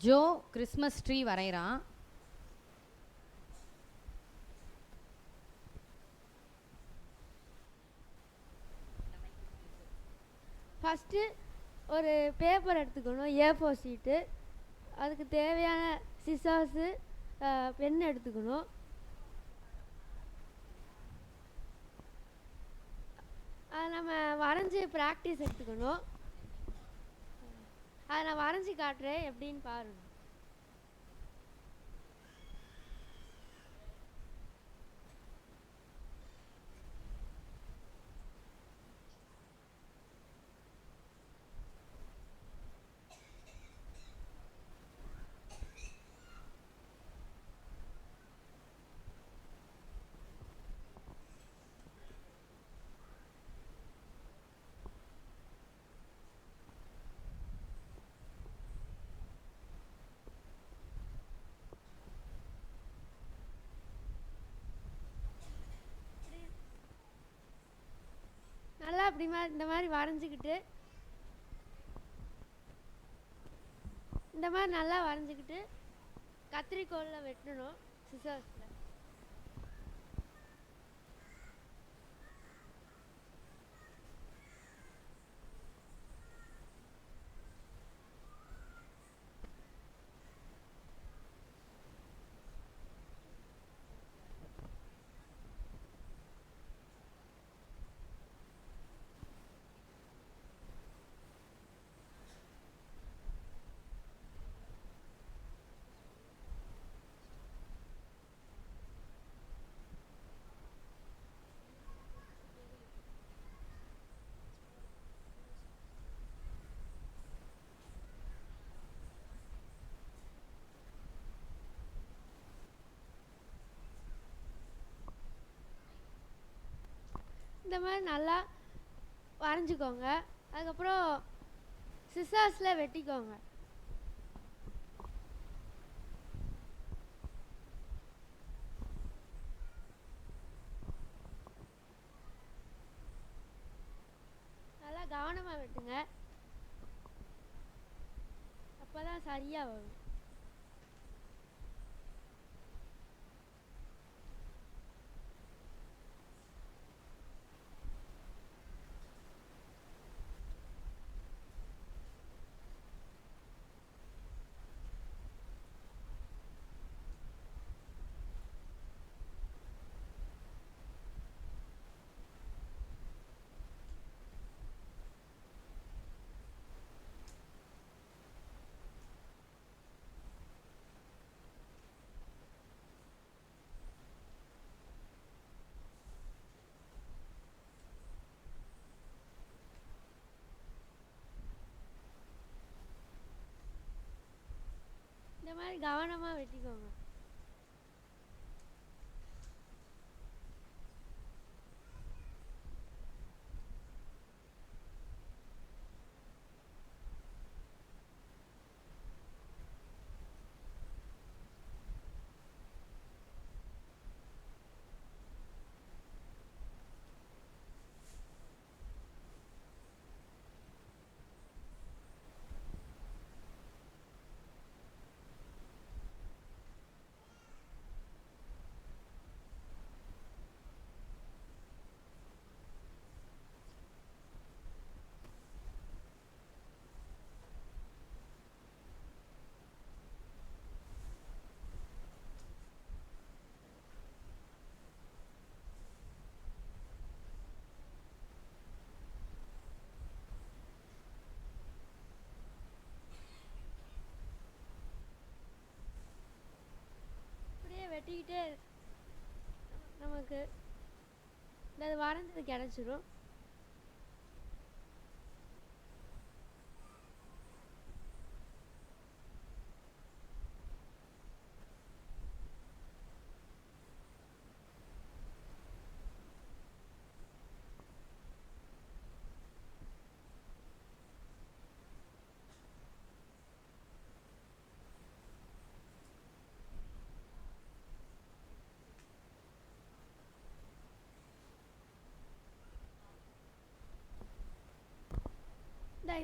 ஜோ கிறிஸ்மஸ் ட்ரீ வரைகிறான். ஃபஸ்ட்டு ஒரு பேப்பர் எடுத்துக்கணும், A4 ஷீட்டு. அதுக்கு தேவையான சிசாஸு, பென் எடுத்துக்கணும். அதை நம்ம வரைஞ்சி ப்ராக்டிஸ் எடுத்துக்கணும். அதை நான் வரைஞ்சி காட்டுறேன், எப்படின்னு பாருங்கள். நல்லா அப்படி இந்த மாதிரி வரைஞ்சிக்கிட்டு, இந்த மாதிரி நல்லா வரைஞ்சிக்கிட்டு கத்திரிக்கோலில் வெட்டணும், சிசர்ஸில். இந்த மாதிரி நல்லா வரைஞ்சிக்கோங்க. அதுக்கப்புறம் சிசர்ஸில் வெட்டிக்கோங்க. நல்லா கவனமாக வெட்டுங்க, அப்போ தான் சரியாக வரும். இந்த மாதிரி கவனமாக வெட்டிக்கோங்க. எனக்கு இந்த வாரத்துக்கு கிடச்சிரும்.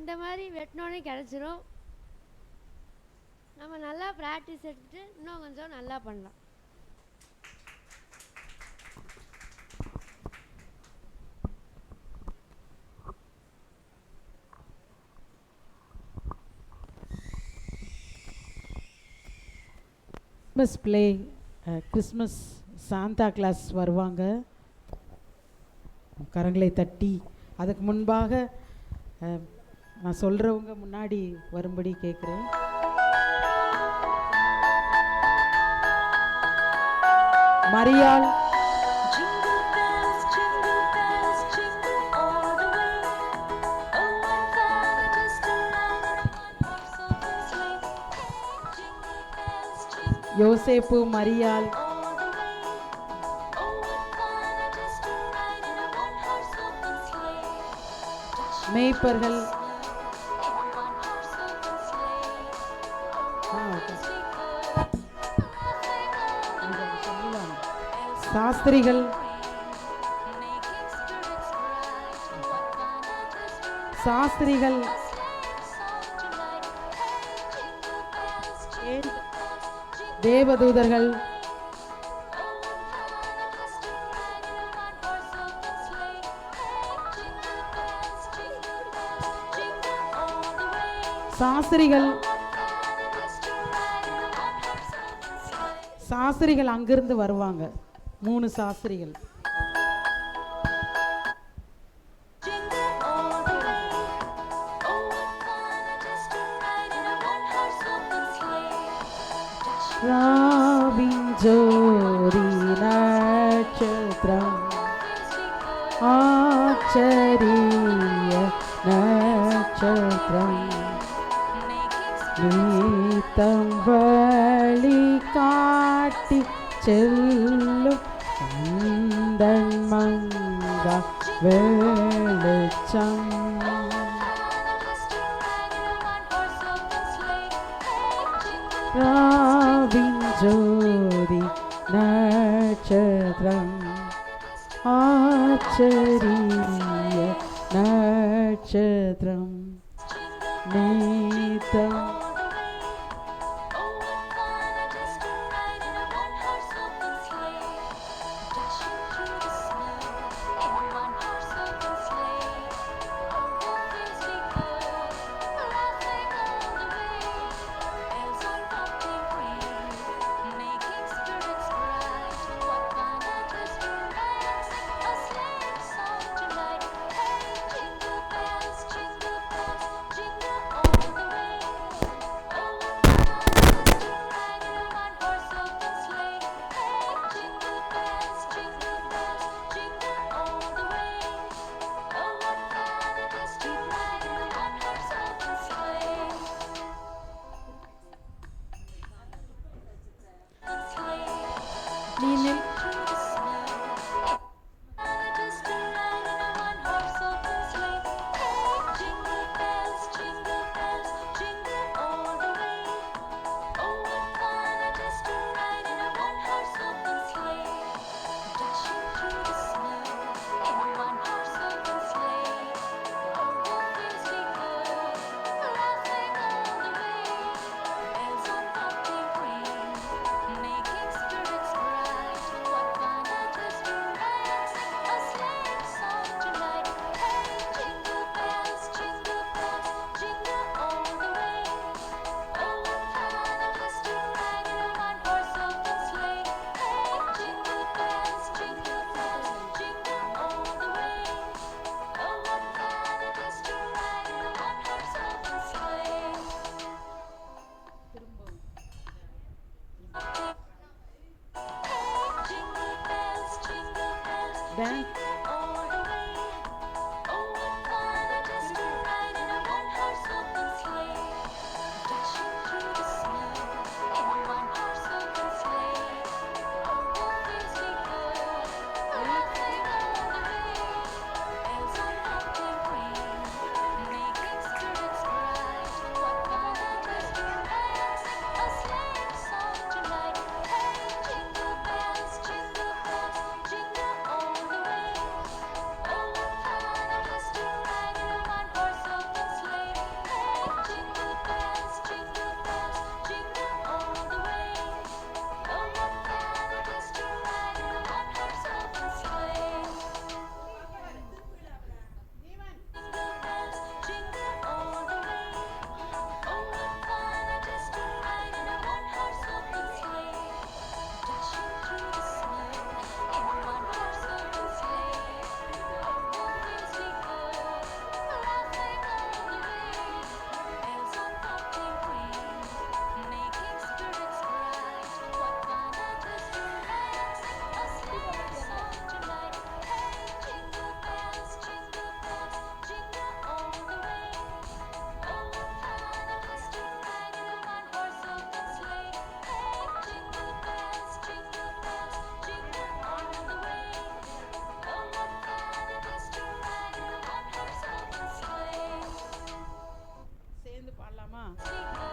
இந்த மாதிரி வெட்டினோடனே கிடச்சிரும். நம்ம நல்லா ப்ராக்டிஸ் எடுத்துட்டு இன்னும் கொஞ்சம் நல்லா பண்ணலாம். Christmas play, Christmas Santa Claus வருவாங்க. கரங்களை தட்டி அதுக்கு முன்பாக நான் சொல்கிறவங்க முன்னாடி வரும்படி கேட்குறேன். மரியாள் யோசேப்பு, மரியாள், மேய்ப்பர்கள், சாஸ்திரிகள், தேவதூதர்கள், சாஸ்திரிகள் அங்கிருந்து வருவாங்க. 3 சாஸ்திரிகள். ஜோதி நட்சத்திரம் ஆச்சரிய நட்சத்திரம் நீத்தம் வழி காட்டி செல்லும் அந்தன் மங்கா வெளிச்சம் ராவின் ஜோதி நட்சத்திரம் ஆச்சரிய நட்சத்திரம் நீத்தம் dance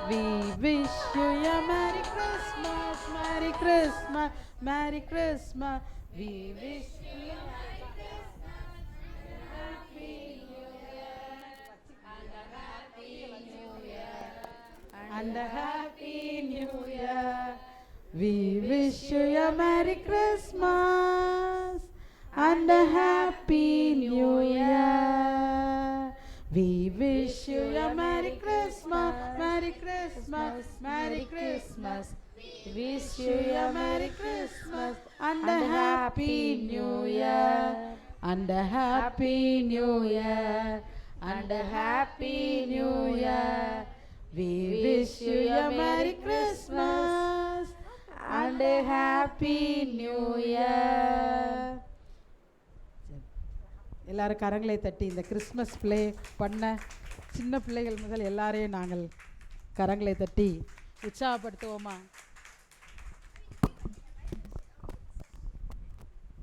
We wish you a Merry Christmas, Merry Christmas, Merry Christmas. We wish you a Merry Christmas, Happy New Year, and a Happy New Year, and a Happy New Year. We wish you a Merry Christmas and a Happy New Year. We wish you a Merry Christmas, Merry Christmas, Merry Christmas. We wish you a Merry Christmas and a Happy New Year, and a Happy New Year, and a Happy New Year. We wish you a Merry Christmas and a Happy New Year. எல்லாரும் கரங்களை தட்டி இந்த Christmas play பண்ண சின்ன பிள்ளைகள் முதல் எல்லாரையும் நாங்கள் கரங்களை தட்டி உற்சாகப்படுத்துவோமா?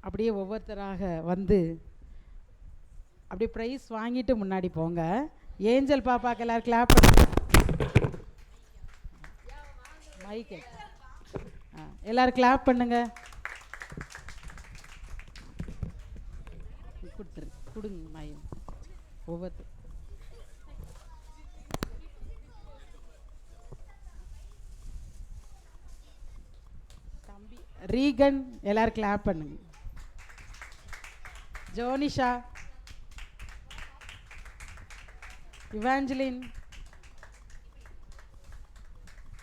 அப்படியே ஒவ்வொருத்தராக வந்து அப்படியே ப்ரைஸ் வாங்கிட்டு முன்னாடி போங்க. ஏஞ்சல் பாப்பாக்கு எல்லாரும் கிளாப் பண்ண மைக் எல்லாரும் கிளாப் பண்ணுங்க. கொடுங்க மயம் ஒவ்வொரு தம்பி ரீகன் எல்லாரும் கிளாப் பண்ணுங்க. ஜோனிஷா, இவாஞ்சலின்,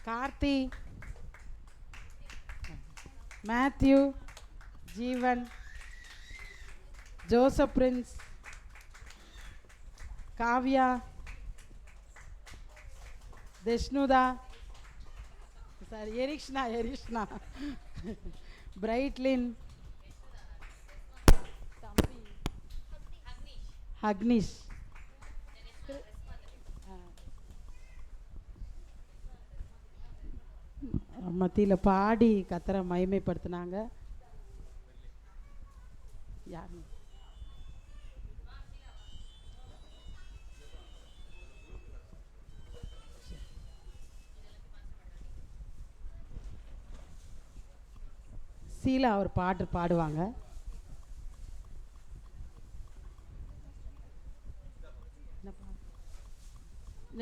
கார்த்தி, மேத்யூ, ஜீவன், ஜோசப் பிரின்ஸ், காவ்யா, தெஷ்ணுதா, சாரி எரிஷ்னா, பிரைட்லின், அக்னிஷ், மத்தியில் பாடி கத்தரை மகிமைப்படுத்தினாங்க. யார் சீலா ஒரு பாட்டு பாடுவாங்க.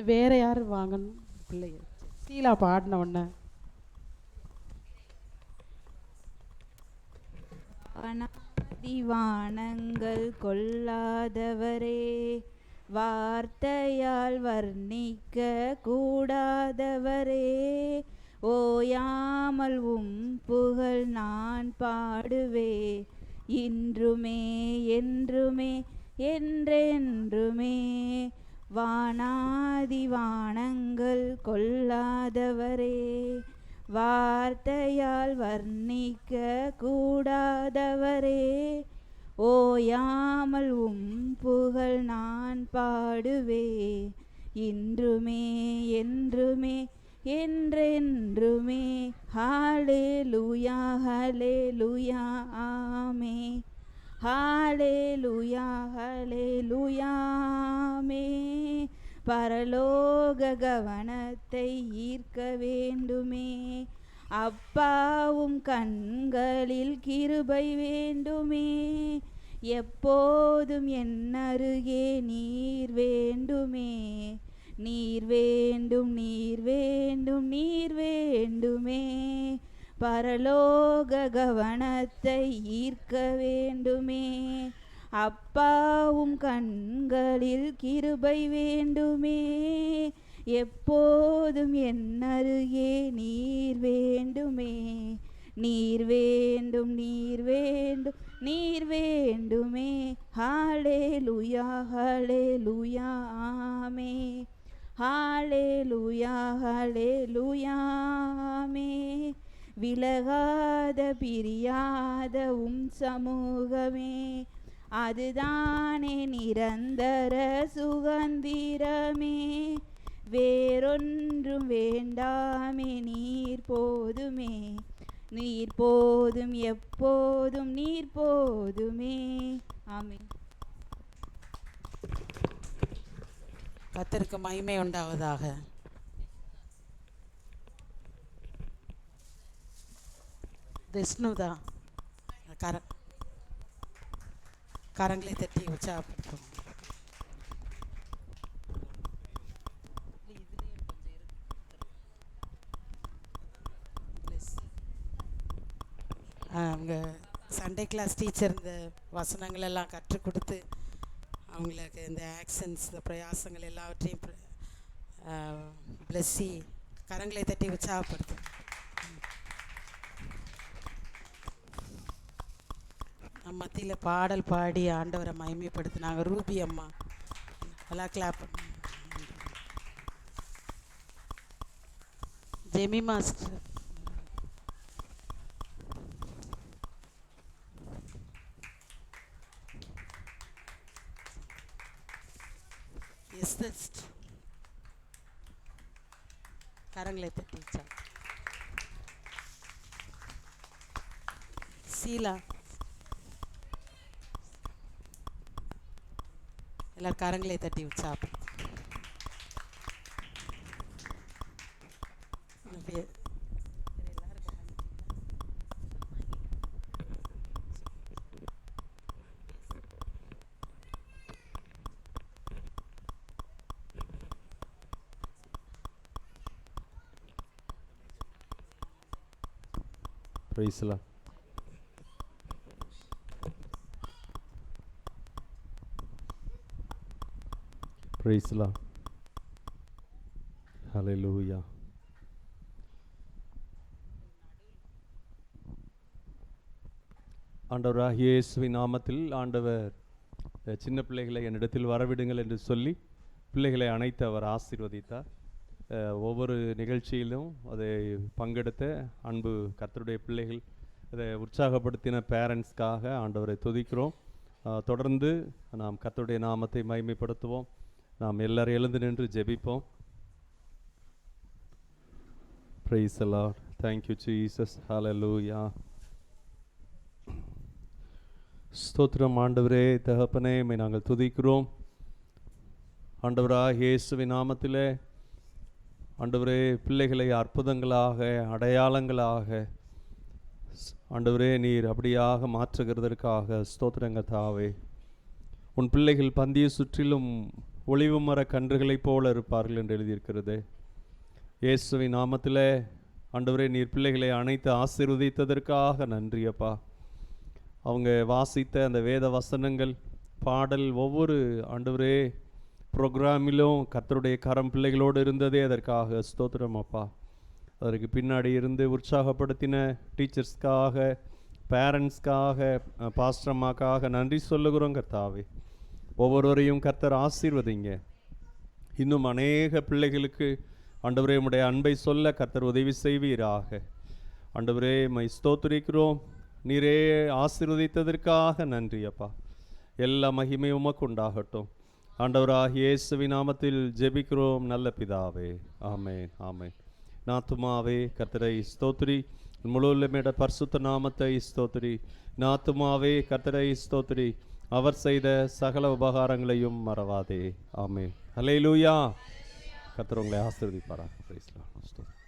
வேற யார் வாங்கணும் பிள்ளைங்க? சீலா பாடின உடனே அனாதிவானங்கள் கொள்ளாதவரே, வார்த்தையால் வர்ணிக்க கூடாதவரே, ஓயாமல் புகழ் நான் பாடுவே, இன்றுமே என்றுமே என்றென்றுமே. வானாதி வானங்கள் கொள்ளாதவரே, வார்த்தையால் வர்ணிக்க கூடாதவரே, ஓயாமல் புகழ் நான் பாடுவே இன்றுமே என்றுமே என்றென்றுமே. ஹalleluya ஹalleluya ஆமே. ஹalleluya ஹalleluya ஆமே. பரலோக கவனத்தை ஈர்க்க வேண்டுமே, அப்பாவும் கண்களில் கிருபை வேண்டுமே. எப்போதும் என் அருகே நீர் வேண்டுமே, நீர் வேண்டும் நீர் வேண்டும் நீர் வேண்டுமே. பரலோக கவனத்தை ஈர்க்க வேண்டுமே, அப்பாவும் கண்களில் கிருபை வேண்டுமே. எப்போதும் என் அருகே நீர் வேண்டுமே, நீர் வேண்டும் நீர் வேண்டும் நீர் வேண்டுமே. ஹalleluya ஹalleluya ஆமே. ஹalleluya ஹalleluya ஆமே. விலகாத பிரியாத சமூகமே, அதுதானே நிரந்தர சுகந்திரமே. வேறொன்றும் வேண்டாமே, நீர் போதுமே, நீர் போதும் எப்போதும் நீர் போதுமே. ஆமென். கர்த்தருக்கு மகிமை உண்டாவதாக. விஷ்ணுதா கரங்களை தட்டி உற்சாகப்படுத்தும். அவங்க சண்டே கிளாஸ் டீச்சர் இந்த வசனங்கள் எல்லாம் கற்றுக் கொடுத்து அவங்களுக்கு இந்த ஆக்ஷன்ஸ் இந்த பிரயாசங்கள் எல்லாவற்றையும் பிளஸ்ஸி கரங்களை தட்டி உற்சாகப்படுத்தும். நம்ம மத்தியில் பாடல் பாடி ஆண்டவரை மகிமைப்படுத்தினாங்க ரூபி அம்மா. எல்லாம் கிளாப். ஜெமி மாஸ்டர், கரங்களை தட்டி சீலா எல்லாரும் கரங்களை தட்டி உற்சாகம். Praise the Lord. Praise the Lord. Hallelujah. ஆண்டவராகிய இயேசுவின் நாமத்தில் ஆண்டவர் சின்ன பிள்ளைகளை என்னிடத்தில் வரவிடுங்கள் என்று சொல்லி பிள்ளைகளை அணைத்து அவர் ஆசீர்வதித்தார். ஒவ்வொரு நிகழ்ச்சியிலும் அதை பங்கெடுத்த அன்பு கர்த்தருடைய பிள்ளைகள் அதை உற்சாகப்படுத்தின பேரண்ட்ஸ்க்காக ஆண்டவரை துதிக்கிறோம். தொடர்ந்து நாம் கர்த்தருடைய நாமத்தை மகிமைப்படுத்துவோம். நாம் எல்லாரும் எழுந்து நின்று ஜெபிப்போம். Praise the Lord. Thank you Jesus. Hallelujah. ஸ்தோத்திரம் ஆண்டவரே, தகப்பனே, உம்மை நாங்கள் துதிக்கிறோம். ஆண்டவராகிய இயேசுவின் நாமத்திலே ஆண்டவரே பிள்ளைகளை அற்புதங்களாக அடையாளங்களாக ஆண்டவரே நீர் அப்படியாக மாற்றுகிறதற்காக ஸ்தோத்திரங்க தாவே. உன் பிள்ளைகள் பந்திய சுற்றிலும் ஒளிவு மர கன்றுகளைப் போல இருப்பார்கள் என்று எழுதியிருக்கிறது. இயேசுவின் நாமத்தில் ஆண்டவரே நீர் பிள்ளைகளை அணைத்து ஆசீர்வதித்ததற்காக நன்றி அப்பா. அவங்க வாசித்த அந்த வேத வசனங்கள் பாடல் ஒவ்வொரு ஆண்டவரே ப்ரோக்ராமிலும் கர்த்தருடைய கரம் பிள்ளைகளோடு இருந்ததே அதற்காக ஸ்தோத்திரம் அப்பா. அதற்கு பின்னாடி இருந்து உற்சாகப்படுத்தின டீச்சர்ஸ்க்காக, பேரண்ட்ஸ்க்காக, பாஸ்டர்மாக்காக நன்றி சொல்லுகிறோம் கர்த்தாவே. ஒவ்வொருவரையும் கர்த்தர் ஆசீர்வதிங்க. இன்னும் அநேக பிள்ளைகளுக்கு ஆண்டவரே உம்முடைய அன்பை சொல்ல கர்த்தர் உதவி செய்வீராக. ஆண்டவரே மை ஸ்தோத்திரிக்கிறோம். நீரே ஆசீர்வதித்ததற்காக நன்றி அப்பா. எல்லா மகிமை உமக்கு உண்டாகட்டும். ஆண்டவராகிய இயேசுவின் நாமத்தில் ஜெபிக்கிறோம் நல்ல பிதாவே. ஆமென் ஆமென். நாத்துமாவே கர்த்தரை ஸ்தோத்திரி, முழுவதுமேட பரிசுத்த நாமத்தை ஸ்தோத்திரி. நாத்துமாவே கர்த்தரை ஸ்தோத்திரி, அவர் செய்த சகல உபகாரங்களையும் மறவாதே. ஆமென். ஹல்லேலூயா. கர்த்தர் உங்களை ஆசீர்வதிப்பாராக. Praise the Lord.